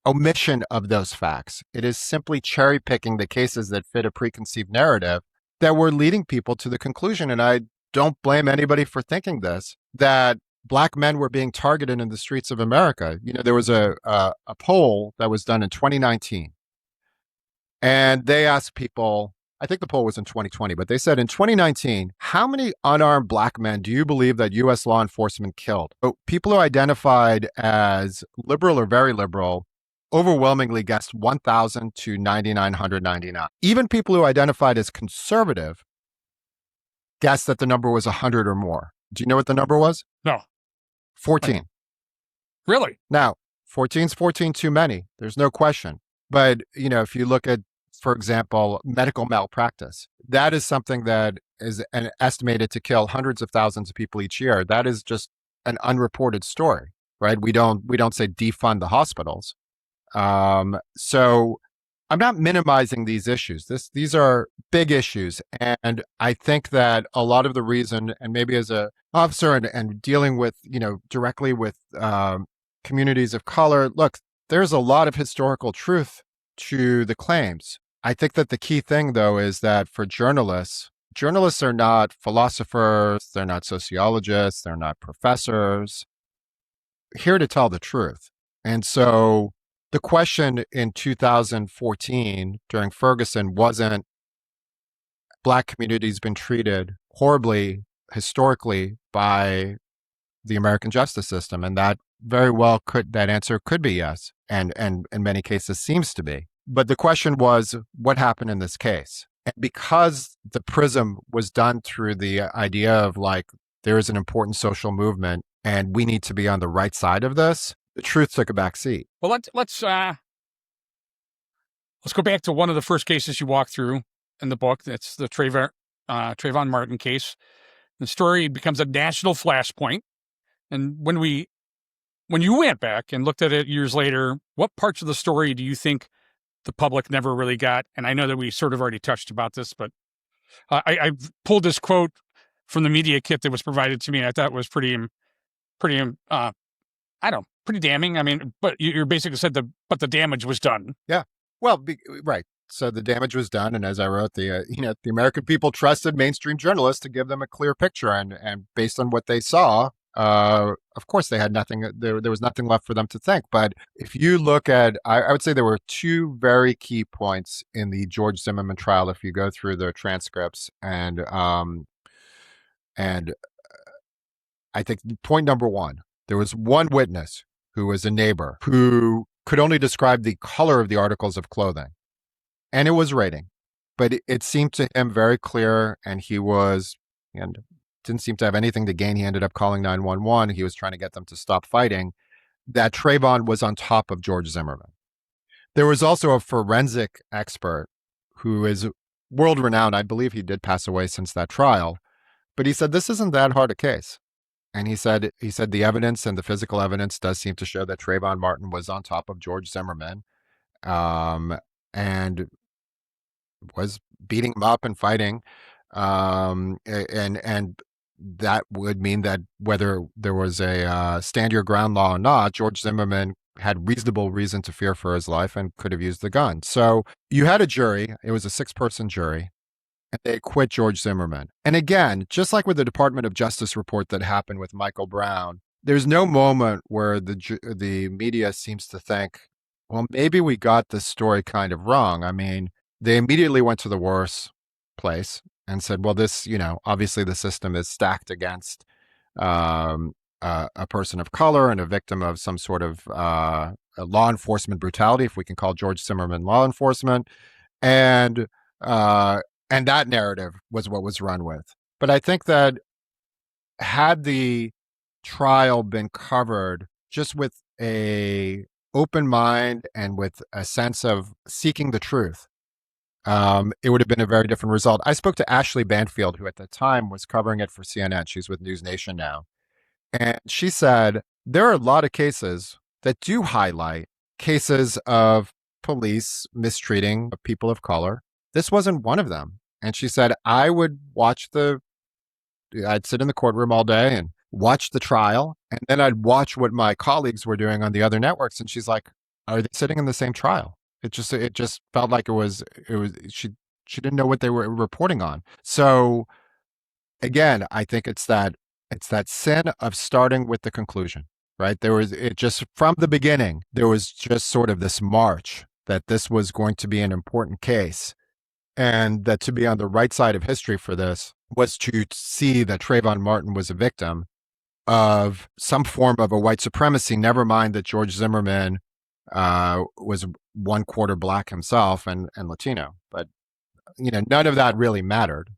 omission of those facts. It is simply cherry picking the cases that fit a preconceived narrative that were leading people to the conclusion, and I don't blame anybody for thinking this, that Black men were being targeted in the streets of America. There was a poll that was done in 2019, and they asked people, I think the poll was in 2020, but they said in 2019, how many unarmed Black men do you believe that U.S. law enforcement killed? So people who identified as liberal or very liberal overwhelmingly guessed 1,000 to 9,999. Even people who identified as conservative guessed that the number was 100 or more. Do you know what the number was? No. 14. Really? Now, 14's 14 too many. There's no question. But, if you look at, for example, medical malpractice, that is something that is estimated to kill hundreds of thousands of people each year. That is just an unreported story, right? We don't say defund the hospitals. So I'm not minimizing these issues. These are big issues. And I think that a lot of the reason, and maybe as an officer and dealing with, directly with communities of color, look, there's a lot of historical truth to the claims. I think that the key thing, though, is that for journalists are not philosophers, they're not sociologists, they're not professors, here to tell the truth. And so the question in 2014 during Ferguson wasn't Black communities been treated horribly historically by the American justice system, and that very well that answer could be yes, and in many cases seems to be. But the question was, what happened in this case? And because the prism was done through the idea of like, there is an important social movement and we need to be on the right side of this, the truth took a back seat. Well, let's go back to one of the first cases you walked through in the book. That's the Trayvon Martin case. The story becomes a national flashpoint. And when you went back and looked at it years later, what parts of the story do you think the public never really got? And I know that we sort of already touched about this, but I pulled this quote from the media kit that was provided to me. And I thought it was pretty damning. I mean, but you basically said but the damage was done. Yeah. Well, right. So the damage was done, and as I wrote, the American people trusted mainstream journalists to give them a clear picture, and based on what they saw, of course they had nothing. There was nothing left for them to think. But if you look at, I would say there were two very key points in the George Zimmerman trial. If you go through the transcripts, and I think point number one, there was one witness who was a neighbor who could only describe the color of the articles of clothing. And it was raining, but it seemed to him very clear, and didn't seem to have anything to gain. He ended up calling 911. He was trying to get them to stop fighting, that Trayvon was on top of George Zimmerman. There was also a forensic expert who is world renowned. I believe he did pass away since that trial, but he said, this isn't that hard a case. And he said the evidence and the physical evidence does seem to show that Trayvon Martin was on top of George Zimmerman, and was beating him up and fighting, and that would mean that whether there was a stand your ground law or not, George Zimmerman had reasonable reason to fear for his life and could have used the gun. So you had a jury. It was a 6-person jury, and they acquit George Zimmerman. And again, just like with the Department of Justice report that happened with Michael Brown, there's no moment where the media seems to think, well, maybe we got this story kind of wrong. I mean, they immediately went to the worst place and said, well, this, obviously the system is stacked against a person of color and a victim of some sort of law enforcement brutality, if we can call George Zimmerman law enforcement. And that narrative was what was run with. But I think that had the trial been covered just with a open mind and with a sense of seeking the truth, it would have been a very different result. I spoke to Ashley Banfield, who at the time was covering it for CNN. She's with News Nation now. And she said, there are a lot of cases that do highlight cases of police mistreating people of color. This wasn't one of them. And she said, I'd sit in the courtroom all day and watch the trial, and then I'd watch what my colleagues were doing on the other networks. And she's like, are they sitting in the same trial? It just felt like she didn't know what they were reporting on. So again, I think it's that sin of starting with the conclusion, right? From the beginning, there was just sort of this march that this was going to be an important case, and that to be on the right side of history for this was to see that Trayvon Martin was a victim of some form of a white supremacy, never mind that George Zimmerman was 1/4 black himself and Latino. But, none of that really mattered.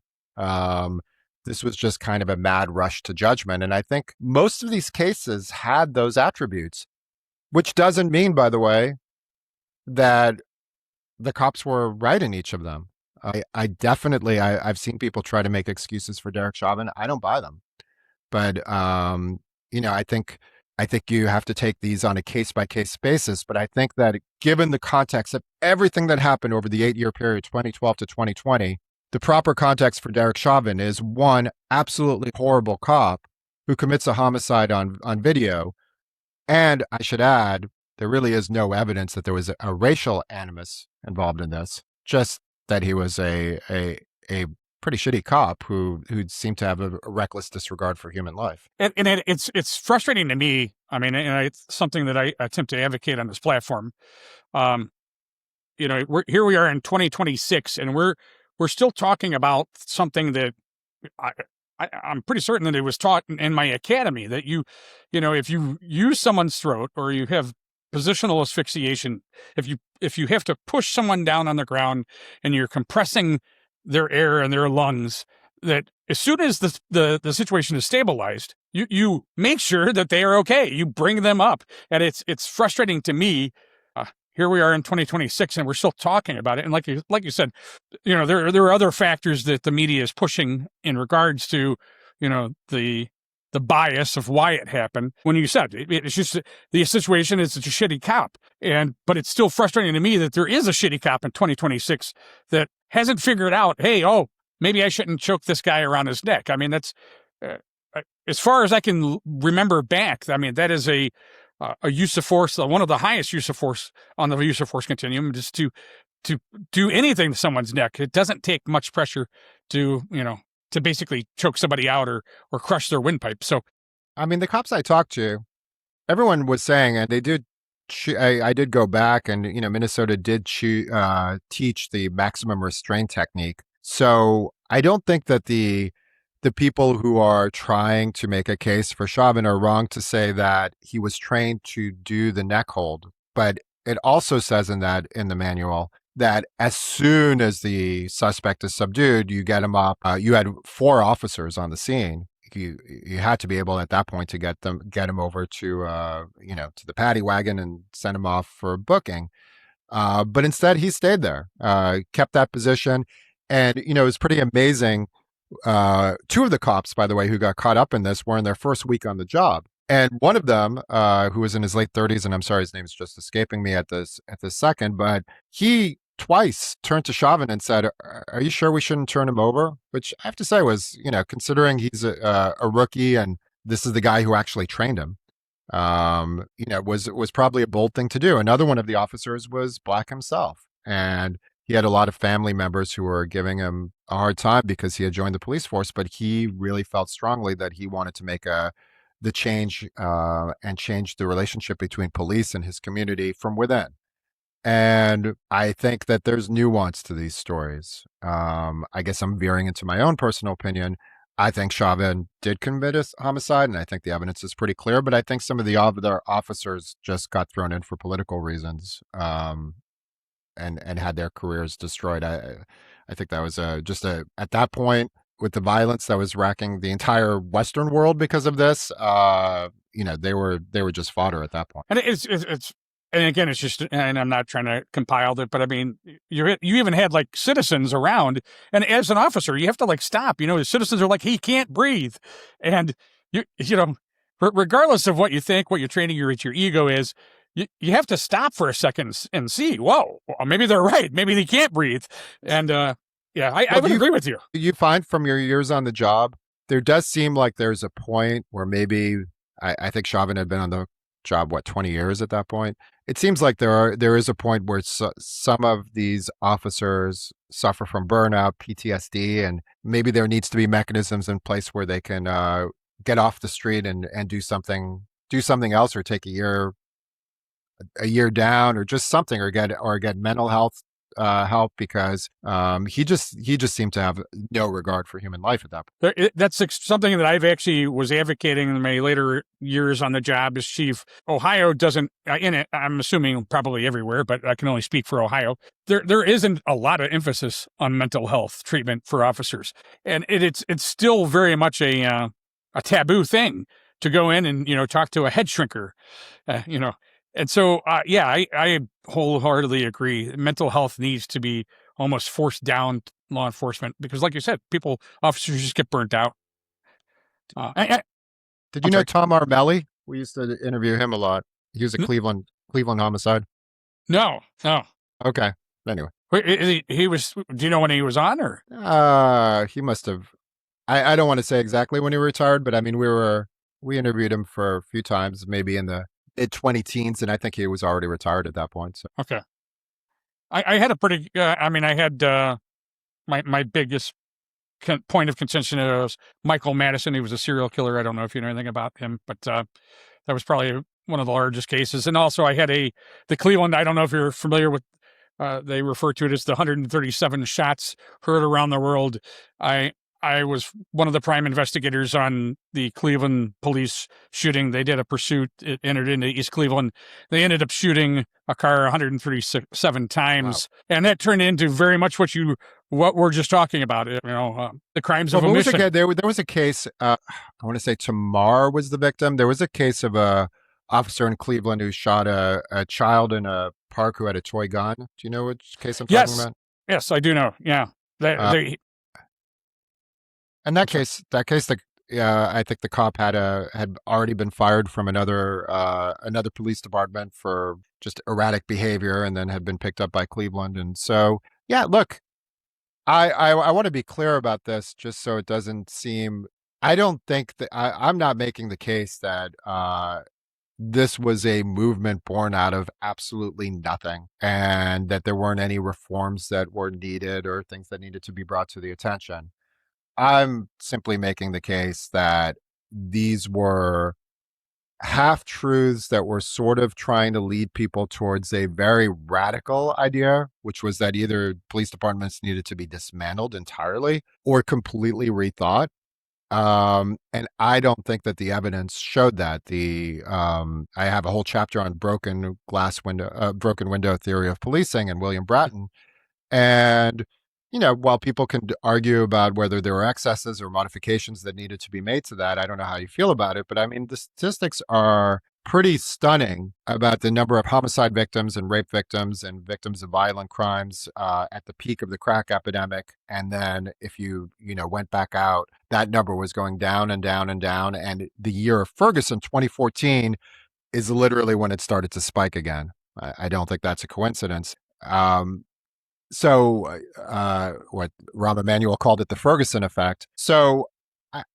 This was just kind of a mad rush to judgment. And I think most of these cases had those attributes, which doesn't mean, by the way, that the cops were right in each of them. I've seen people try to make excuses for Derek Chauvin. I don't buy them. But, I think you have to take these on a case-by-case basis. But I think that given the context of everything that happened over the 8-year period, 2012 to 2020, the proper context for Derek Chauvin is one absolutely horrible cop who commits a homicide on video. And I should add, there really is no evidence that there was a racial animus involved in this, just that he was a pretty shitty cop who seemed to have a reckless disregard for human life. And it's frustrating to me. I mean, and it's something that I attempt to advocate on this platform. Here we are in 2026, and we're still talking about something that I'm pretty certain that it was taught in my academy, that if you use someone's throat or you have positional asphyxiation, if you have to push someone down on the ground and you're compressing their air and their lungs, that as soon as the situation is stabilized, you make sure that they are okay. You bring them up. And it's frustrating to me. Here we are in 2026 and we're still talking about it. And like you said, there are other factors that the media is pushing in regards to, the bias of why it happened. When you said it's just the situation is a shitty cop, but it's still frustrating to me that there is a shitty cop in 2026 that hasn't figured out, hey, maybe I shouldn't choke this guy around his neck. I mean, that's as far as I can remember back. I mean, that is a use of force, one of the highest use of force on the use of force continuum, just to to do anything to someone's neck. It doesn't take much pressure to, to basically choke somebody out or crush their windpipe. So, I mean, the cops I talked to, everyone was saying, and they did. I did go back, and Minnesota did teach the maximum restraint technique. So I don't think that the people who are trying to make a case for Chauvin are wrong to say that he was trained to do the neck hold. But it also says in the manual that as soon as the suspect is subdued, you get him up. You had 4 officers on the scene. You had to be able at that point to get him over to to the paddy wagon and send him off for booking. But instead, he stayed there, kept that position, and it was pretty amazing. 2 of the cops, by the way, who got caught up in this were in their first week on the job. And one of them, who was in his late 30s, and I'm sorry, his name's just escaping me at this second, but he twice turned to Chauvin and said, "Are you sure we shouldn't turn him over?" Which I have to say was, considering he's a rookie and this is the guy who actually trained him, was probably a bold thing to do. Another one of the officers was Black himself, and he had a lot of family members who were giving him a hard time because he had joined the police force, but he really felt strongly that he wanted to make the change and change the relationship between police and his community from within. And I think that there's nuance to these stories. I guess I'm veering into my own personal opinion. I think Chauvin did commit a homicide, and I think the evidence is pretty clear. But I think some of the other officers just got thrown in for political reasons, and had their careers destroyed. I think that was at that point with the violence that was racking the entire Western world because of this. They were just fodder at that point. And it's and again, it's just, and I'm not trying to compile it, but I mean, you even had like citizens around, and as an officer, you have to like stop. The citizens are like, he can't breathe, and regardless of what you think, what your training, your ego is, you have to stop for a second and see. Whoa, maybe they're right. Maybe they can't breathe, and I would agree with you. You find from your years on the job, there does seem like there's a point where maybe I think Chauvin had been on the job 20 years at that point. It seems like there is a point where some of these officers suffer from burnout, PTSD, and maybe there needs to be mechanisms in place where they can get off the street and do something else, or take a year down, or just something, or get mental health help, because he just seemed to have no regard for human life at that point. That's something that I've actually was advocating in my later years on the job as chief. Ohio doesn't, in it, I'm assuming probably everywhere, but I can only speak for Ohio. There isn't a lot of emphasis on mental health treatment for officers, and it's still very much a taboo thing to go in and talk to a head shrinker, And so, I wholeheartedly agree. Mental health needs to be almost forced down law enforcement because, like you said, officers just get burnt out. Did you know Tom Armelli? We used to interview him a lot. He was a Cleveland homicide. No. Okay. Anyway. Wait, he was, do you know when he was on, or? He must have, I don't want to say exactly when he retired, but I mean, we interviewed him for a few times, maybe in the mid-20 teens, and I think he was already retired at that point. So. Okay. I had a pretty, I had my biggest point of contention was Michael Madison. He was a serial killer. I don't know if you know anything about him, but that was probably one of the largest cases. And also I had the Cleveland, I don't know if you're familiar with, they refer to it as the 137 shots heard around the world. I was one of the prime investigators on the Cleveland police shooting. They did a pursuit. It entered into East Cleveland. They ended up shooting a car 137 times. Wow. And that turned into very much what we're just talking about, the crimes of omission. There was a case, I want to say Tamar was the victim. There was a case of a officer in Cleveland who shot a child in a park who had a toy gun. Do you know which case I'm talking about? Yes, I do know. Yeah. In that case, I think the cop had already been fired from another police department for just erratic behavior, and then had been picked up by Cleveland. And so, yeah, look, I want to be clear about this, just so it doesn't seem. I don't think that I'm not making the case that this was a movement born out of absolutely nothing, and that there weren't any reforms that were needed or things that needed to be brought to the attention. I'm simply making the case that these were half truths that were sort of trying to lead people towards a very radical idea, which was that either police departments needed to be dismantled entirely or completely rethought. And I don't think that the evidence showed that. I have a whole chapter on broken window theory of policing and William Bratton, and, while people can argue about whether there were excesses or modifications that needed to be made to that, I don't know how you feel about it, but I mean, the statistics are pretty stunning about the number of homicide victims and rape victims and victims of violent crimes at the peak of the crack epidemic. And then if went back out, that number was going down and down and down. And the year of Ferguson, 2014, is literally when it started to spike again. I don't think that's a coincidence. What Rahm Emanuel called it the Ferguson effect. So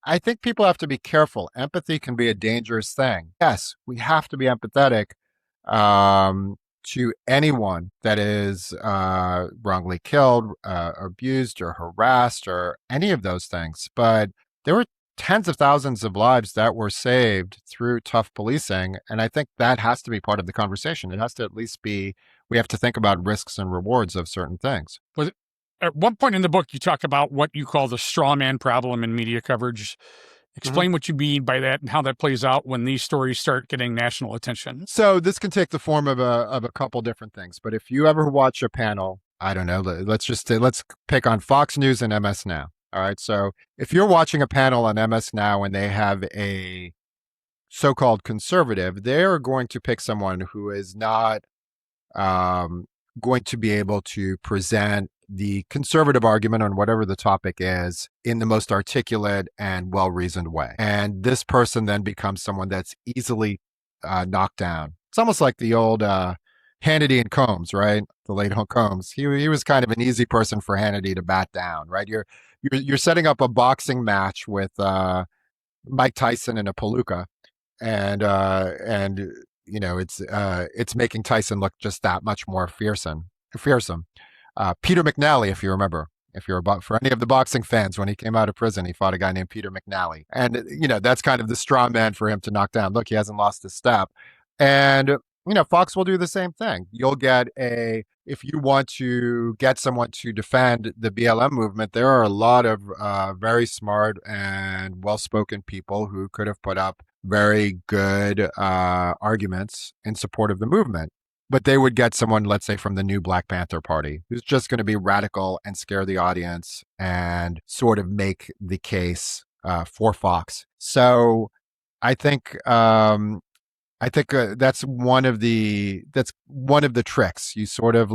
I think people have to be careful. Empathy can be a dangerous thing. Yes, we have to be empathetic to anyone that is wrongly killed, abused, or harassed, or any of those things. But there were tens of thousands of lives that were saved through tough policing. And I think that has to be part of the conversation. It has to at least be, we have to think about risks and rewards of certain things. Well, at one point in the book, you talk about what you call the straw man problem in media coverage. Explain what you mean by that and how that plays out when these stories start getting national attention. So this can take the form of a couple different things. But if you ever watch a panel, I don't know, let's pick on Fox News and MS Now. All right. So if you're watching a panel on MS Now and they have a so-called conservative, they're going to pick someone who is not going to be able to present the conservative argument on whatever the topic is in the most articulate and well-reasoned way. And this person then becomes someone that's easily knocked down. It's almost like the old Hannity and Combs, right? The late Combs. He was kind of an easy person for Hannity to bat down, right? You're setting up a boxing match with Mike Tyson and a palooka, and it's making Tyson look just that much more fearsome. Peter McNally, if you remember, for any of the boxing fans, when he came out of prison, he fought a guy named Peter McNally, and that's kind of the straw man for him to knock down. Look, he hasn't lost his step, and Fox will do the same thing. You'll get if you want to get someone to defend the BLM movement, there are a lot of very smart and well-spoken people who could have put up very good arguments in support of the movement. But they would get someone, let's say, from the new Black Panther Party, who's just going to be radical and scare the audience and sort of make the case for Fox. So I think that's one of the tricks. You sort of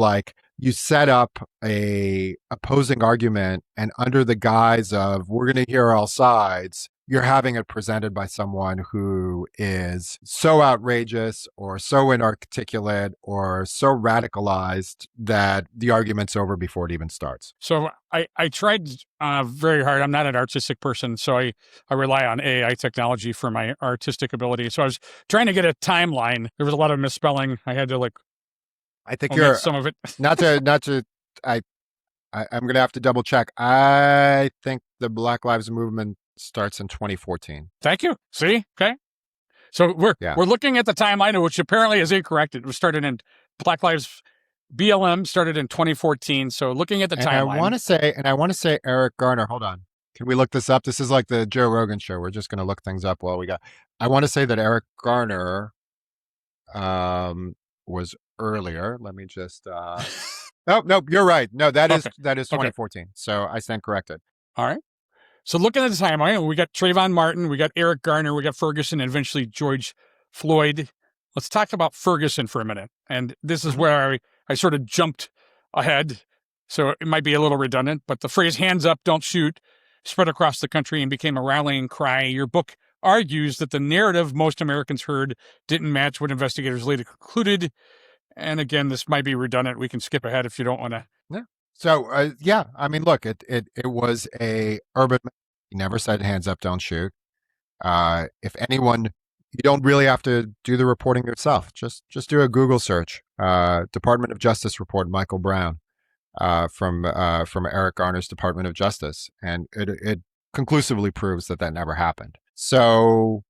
you set up a opposing argument, and under the guise of we're going to hear all sides, you're having it presented by someone who is so outrageous or so inarticulate or so radicalized that the argument's over before it even starts. So I tried very hard. I'm not an artistic person, so I rely on AI technology for my artistic ability. So I was trying to get a timeline. There was a lot of misspelling. I had to I think you're some of it. I'm going to have to double check. I think the Black Lives Movement starts in 2014. Thank you. See? Okay. So we're looking at the timeline, which apparently is incorrect. It was started in Black Lives BLM started in 2014. So looking at the timeline. I want to say Eric Garner. Hold on. Can we look this up? This is like the Joe Rogan show. We're just going to look things up while we got. I want to say that Eric Garner was earlier. Let me just No, you're right. No, that is 2014. Okay. So I stand corrected. All right. So looking at the timeline, we got Trayvon Martin, we got Eric Garner, we got Ferguson, and eventually George Floyd. Let's talk about Ferguson for a minute. And this is where I sort of jumped ahead, so it might be a little redundant, but the phrase hands up, don't shoot spread across the country and became a rallying cry. Your book argues that the narrative most Americans heard didn't match what investigators later concluded. And again, this might be redundant. We can skip ahead if you don't want to. Yeah. So, I mean, look, it was a urban. He never said hands up, don't shoot. If anyone You don't really have to do the reporting yourself. Just do a Google search. Department of Justice report, Michael Brown, from Eric Garner's Department of Justice, and it conclusively proves that that never happened. So,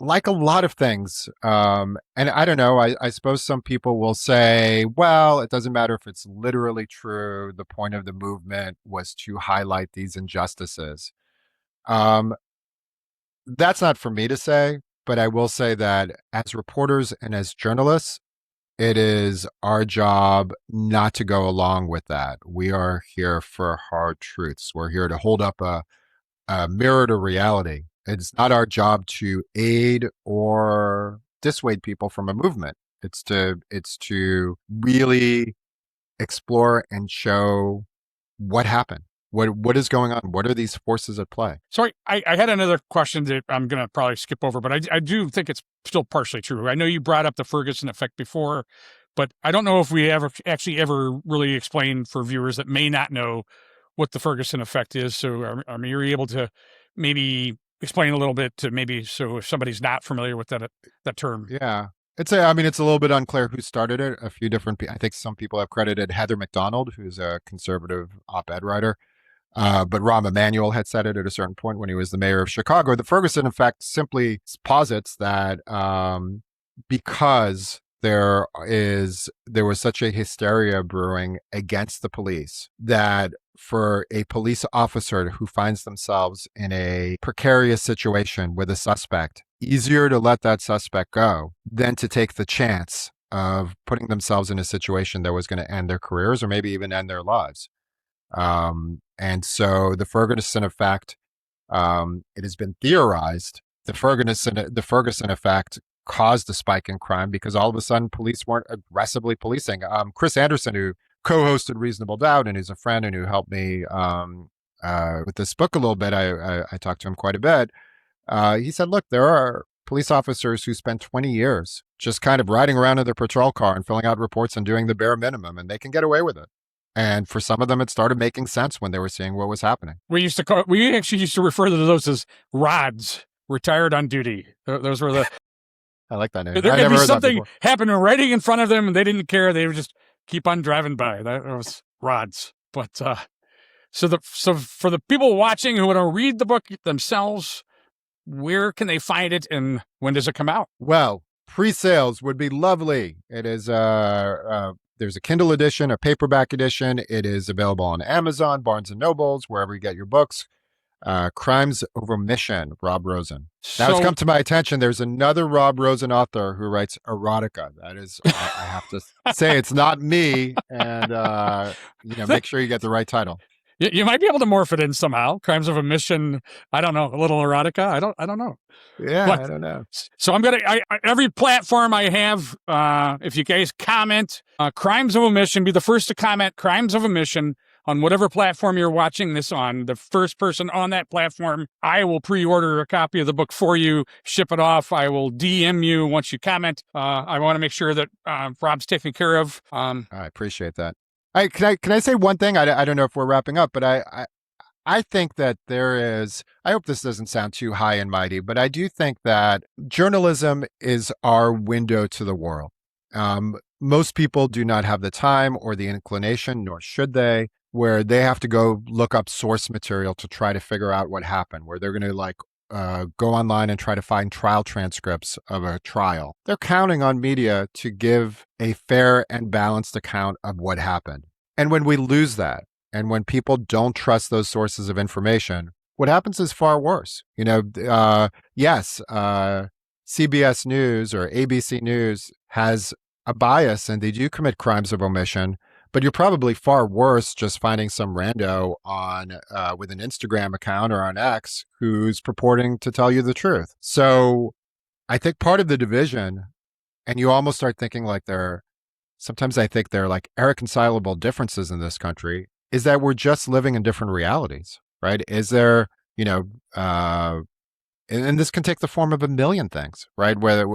like a lot of things, and I don't know, I suppose some people will say, well, it doesn't matter if it's literally true. The point of the movement was to highlight these injustices. Um, that's not for me to say, but I will say that as reporters and as journalists, it is our job not to go along with that. We are here for hard truths. We're here to hold up a mirror to reality. It's not our job to aid or dissuade people from a movement. It's to really explore and show what happened. What is going on? What are these forces at play? So I had another question that I'm going to probably skip over, but I do think it's still partially true. I know you brought up the Ferguson effect before, but I don't know if we ever really explained for viewers that may not know what the Ferguson effect is. So I mean, you're able to maybe explain a little bit to maybe so if somebody's not familiar with that term. Yeah. It's a little bit unclear who started it. A few different people. I think some people have credited Heather McDonald, who's a conservative op-ed writer. But Rahm Emanuel had said it at a certain point when he was the mayor of Chicago. The Ferguson effect simply posits that because there was such a hysteria brewing against the police, that for a police officer who finds themselves in a precarious situation with a suspect, easier to let that suspect go than to take the chance of putting themselves in a situation that was going to end their careers or maybe even end their lives. And so the Ferguson effect, it has been theorized, the Ferguson effect caused a spike in crime because all of a sudden police weren't aggressively policing. Chris Anderson, who co-hosted Reasonable Doubt and is a friend and who helped me with this book a little bit, I talked to him quite a bit. He said, look, there are police officers who spend 20 years just kind of riding around in their patrol car and filling out reports and doing the bare minimum, and they can get away with it. And for some of them, it started making sense when they were seeing what was happening. We actually used to refer to those as rods, retired on duty. Those were the. I like that name. There could be something happening right in front of them, and they didn't care. They would just keep on driving by. That was rods. But so for the people watching who want to read the book themselves, where can they find it, and when does it come out? Well, pre-sales would be lovely. It is there's a Kindle edition, a paperback edition. It is available on Amazon, Barnes & Nobles, wherever you get your books. Crimes of Omission, Rob Rosen. Now it's come to my attention, there's another Rob Rosen author who writes erotica. That is, I have to say it's not me. And, make sure you get the right title. You might be able to morph it in somehow. Crimes of Omission, I don't know, a little erotica. I don't know. Yeah, but, I don't know. So I'm going to, every platform I have, if you guys comment, Crimes of Omission, be the first to comment Crimes of Omission on whatever platform you're watching this on. The first person on that platform, I will pre-order a copy of the book for you, ship it off. I will DM you once you comment. I want to make sure that Rob's taken care of. I appreciate that. Can I say one thing? I don't know if we're wrapping up, but I think that there is, I hope this doesn't sound too high and mighty, but I do think that journalism is our window to the world. Most people do not have the time or the inclination, nor should they, where they have to go look up source material to try to figure out what happened, where they're going to go online and try to find trial transcripts of a trial. They're counting on media to give a fair and balanced account of what happened. And when we lose that, and when people don't trust those sources of information, what happens is far worse. Yes, CBS News or ABC News has a bias and they do commit crimes of omission, but you're probably far worse just finding some rando on with an Instagram account or on X who's purporting to tell you the truth. So I think part of the division, and you almost start thinking like sometimes I think there are like irreconcilable differences in this country, is that we're just living in different realities, right? Is there, and this can take the form of a million things, right? Whether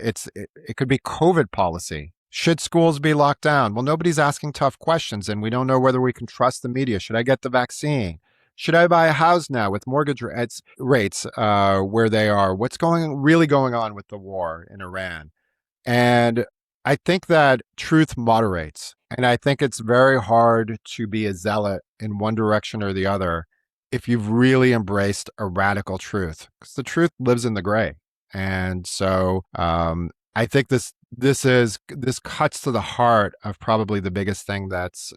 it could be COVID policy. Should schools be locked down? Well, nobody's asking tough questions and we don't know whether we can trust the media. Should I get the vaccine? Should I buy a house now with mortgage rates where they are? What's really going on with the war in Iran? And I think that truth moderates. And I think it's very hard to be a zealot in one direction or the other if you've really embraced a radical truth, because the truth lives in the gray. And so I think this cuts to the heart of probably the biggest thing that's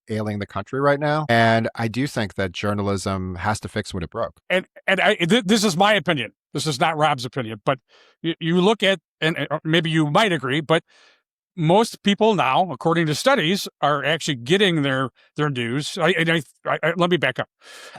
ailing the country right now. And I do think that journalism has to fix what it broke. This is my opinion. This is not Rob's opinion, but you look at, and maybe you might agree, but most people now, according to studies, are actually getting their news. Let me back up.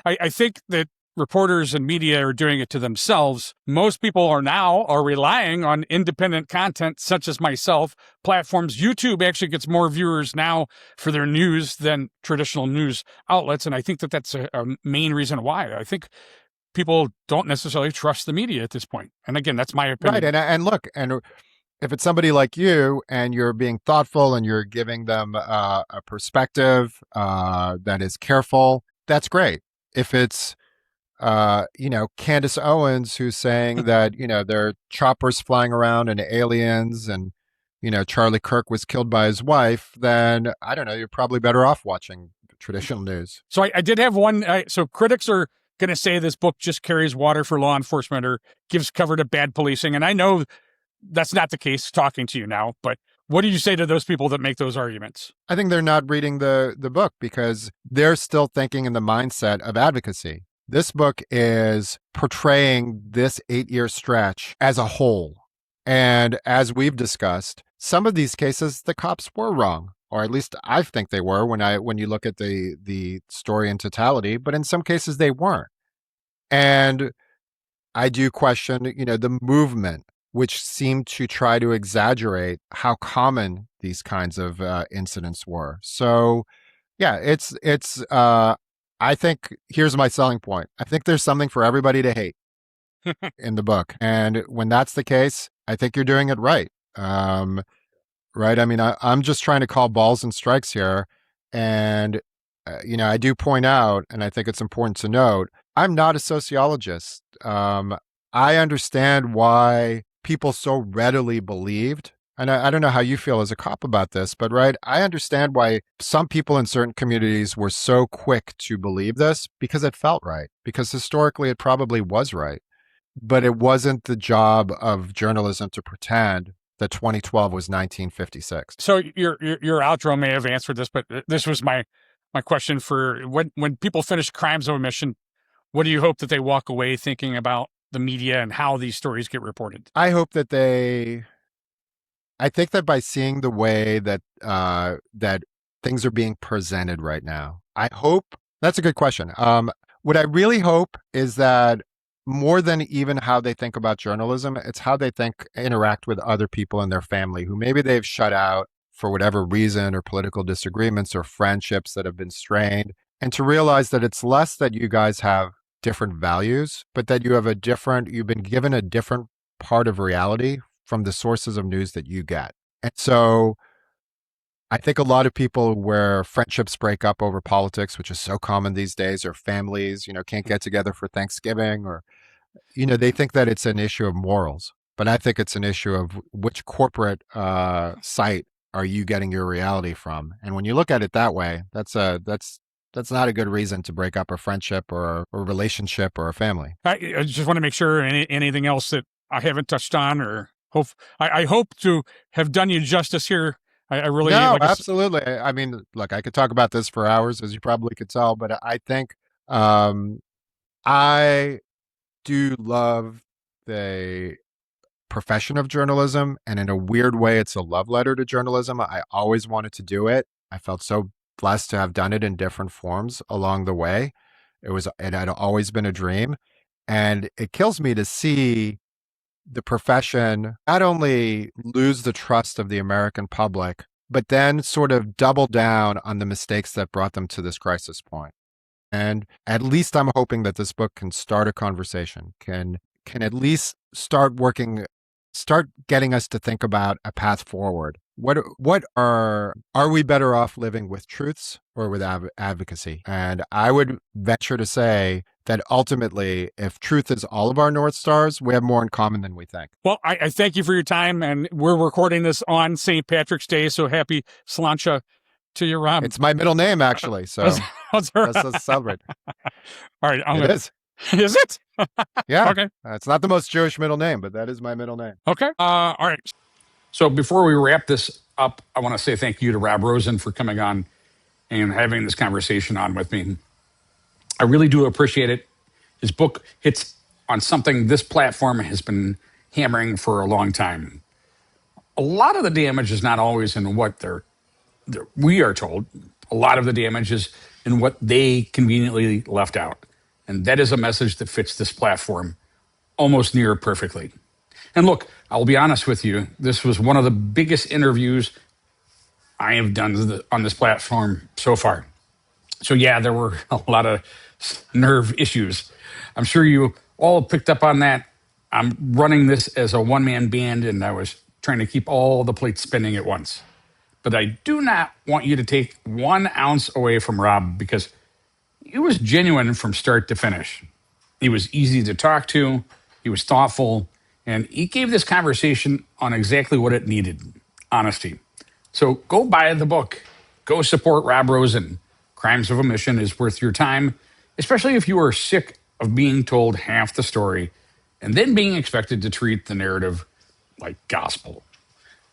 I think that reporters and media are doing it to themselves. Most people are relying on independent content, such as myself. Platforms, YouTube actually gets more viewers now for their news than traditional news outlets, and I think that that's a main reason why. I think people don't necessarily trust the media at this point. And again, that's my opinion. Right, and look, and if it's somebody like you and you're being thoughtful and you're giving them a perspective that is careful, that's great. If it's Candace Owens who's saying that, there are choppers flying around and aliens and, Charlie Kirk was killed by his wife, then I don't know, you're probably better off watching traditional news. So I did have one. So critics are going to say this book just carries water for law enforcement or gives cover to bad policing. And I know that's not the case talking to you now, but what do you say to those people that make those arguments? I think they're not reading the book because they're still thinking in the mindset of advocacy. This book is portraying this 8-year stretch as a whole. And as we've discussed, some of these cases, the cops were wrong, or at least I think they were when you look at the story in totality, but in some cases they weren't. And I do question, the movement, which seemed to try to exaggerate how common these kinds of incidents were. So, yeah, it's I think here's my selling point. I think there's something for everybody to hate in the book. And when that's the case, I think you're doing it right. Right. I mean, I'm just trying to call balls and strikes here. And, I do point out, and I think it's important to note, I'm not a sociologist. I understand why people so readily believed. And I don't know how you feel as a cop about this, but right, I understand why some people in certain communities were so quick to believe this because it felt right, because historically it probably was right. But it wasn't the job of journalism to pretend that 2012 was 1956. So your outro may have answered this, but this was my question for when people finish Crimes of Omission, what do you hope that they walk away thinking about the media and how these stories get reported? I hope that I think that by seeing the way that that things are being presented right now, I hope that's a good question. What I really hope is that more than even how they think about journalism, it's how they interact with other people in their family who maybe they've shut out for whatever reason, or political disagreements or friendships that have been strained, and to realize that it's less that you guys have different values, but that you've been given a different part of reality from the sources of news that you get. And so I think a lot of people where friendships break up over politics, which is so common these days, or families, can't get together for Thanksgiving, or, they think that it's an issue of morals. But I think it's an issue of which corporate site are you getting your reality from? And when you look at it that way, that's not a good reason to break up a friendship or a relationship or a family. I just want to make sure anything else that I haven't touched on, or I hope to have done you justice here. I really no, absolutely. I mean, look, I could talk about this for hours, as you probably could tell, but I think I do love the profession of journalism, and in a weird way, it's a love letter to journalism. I always wanted to do it. I felt so blessed to have done it in different forms along the way. It had always been a dream, and it kills me to see the profession not only lose the trust of the American public, but then sort of double down on the mistakes that brought them to this crisis point. And at least I'm hoping that this book can start a conversation, can at least start getting us to think about a path forward what are we better off living with truths or with advocacy? And I would venture to say that ultimately, if truth is all of our North Stars, we have more in common than we think. Well, I thank you for your time, and we're recording this on St. Patrick's Day, so happy Sláinte to you, Rob. It's my middle name, actually, so let's celebrate. All right. It is. Is it? Yeah. Okay. It's not the most Jewish middle name, but that is my middle name. Okay. All right. So before we wrap this up, I want to say thank you to Rob Rosen for coming on and having this conversation on with me. I really do appreciate it. His book hits on something this platform has been hammering for a long time. A lot of the damage is not always in what we are told. A lot of the damage is in what they conveniently left out. And that is a message that fits this platform almost near perfectly. And look, I'll be honest with you. This was one of the biggest interviews I have done on this platform so far. So yeah, there were a lot of nerve issues. I'm sure you all picked up on that. I'm running this as a one-man band, and I was trying to keep all the plates spinning at once. But I do not want you to take 1 ounce away from Rob, because he was genuine from start to finish. He was easy to talk to. He was thoughtful. And he gave this conversation on exactly what it needed: honesty. So go buy the book. Go support Rob Rosen. Crimes of Omission is worth your time, especially if you are sick of being told half the story and then being expected to treat the narrative like gospel.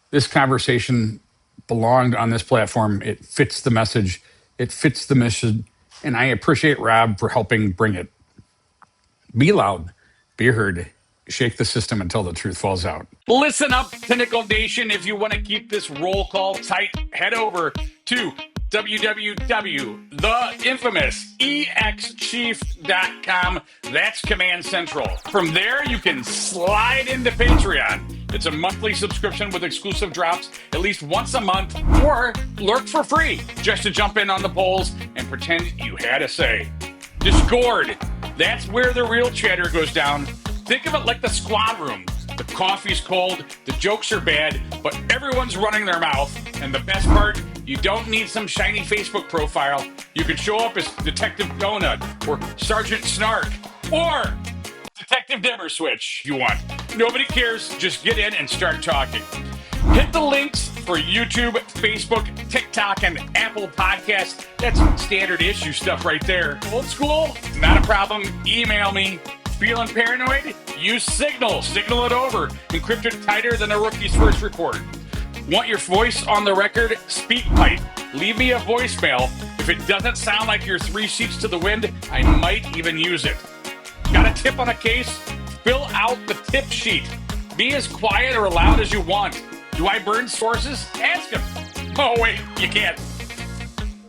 This conversation belonged on this platform. It fits the message. It fits the mission. And I appreciate Rob for helping bring it. Be loud. Be heard. Shake the system until the truth falls out. Listen up, Pinnacle Nation. If you want to keep this roll call tight, head over to www.theinfamousexchief.com. That's Command Central. From there, you can slide into Patreon. It's a monthly subscription with exclusive drops at least once a month, or lurk for free just to jump in on the polls and pretend you had a say. Discord. That's where the real chatter goes down. Think of it like the squad room. The coffee's cold, the jokes are bad, but everyone's running their mouth. And the best part, you don't need some shiny Facebook profile. You can show up as Detective Donut or Sergeant Snark or Detective Dimmer Switch if you want. Nobody cares. Just get in and start talking. Hit the links for YouTube, Facebook, TikTok, and Apple Podcasts. That's standard issue stuff right there. Old school? Not a problem. Email me. Feeling paranoid? Use Signal. Signal it over. Encrypted tighter than a rookie's first report. Want your voice on the record? Speak pipe. Leave me a voicemail. If it doesn't sound like you're 3 sheets to the wind, I might even use it. Got a tip on a case? Fill out the tip sheet. Be as quiet or loud as you want. Do I burn sources? Ask him. Oh, wait, you can't.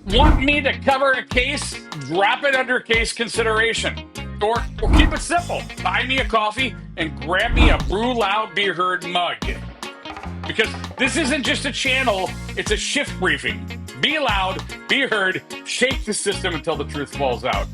Want me to cover a case? Drop it under case consideration. Or keep it simple. Buy me a coffee and grab me a Brew Loud Be Heard mug. Because this isn't just a channel, it's a shift briefing. Be loud, be heard, shake the system until the truth falls out.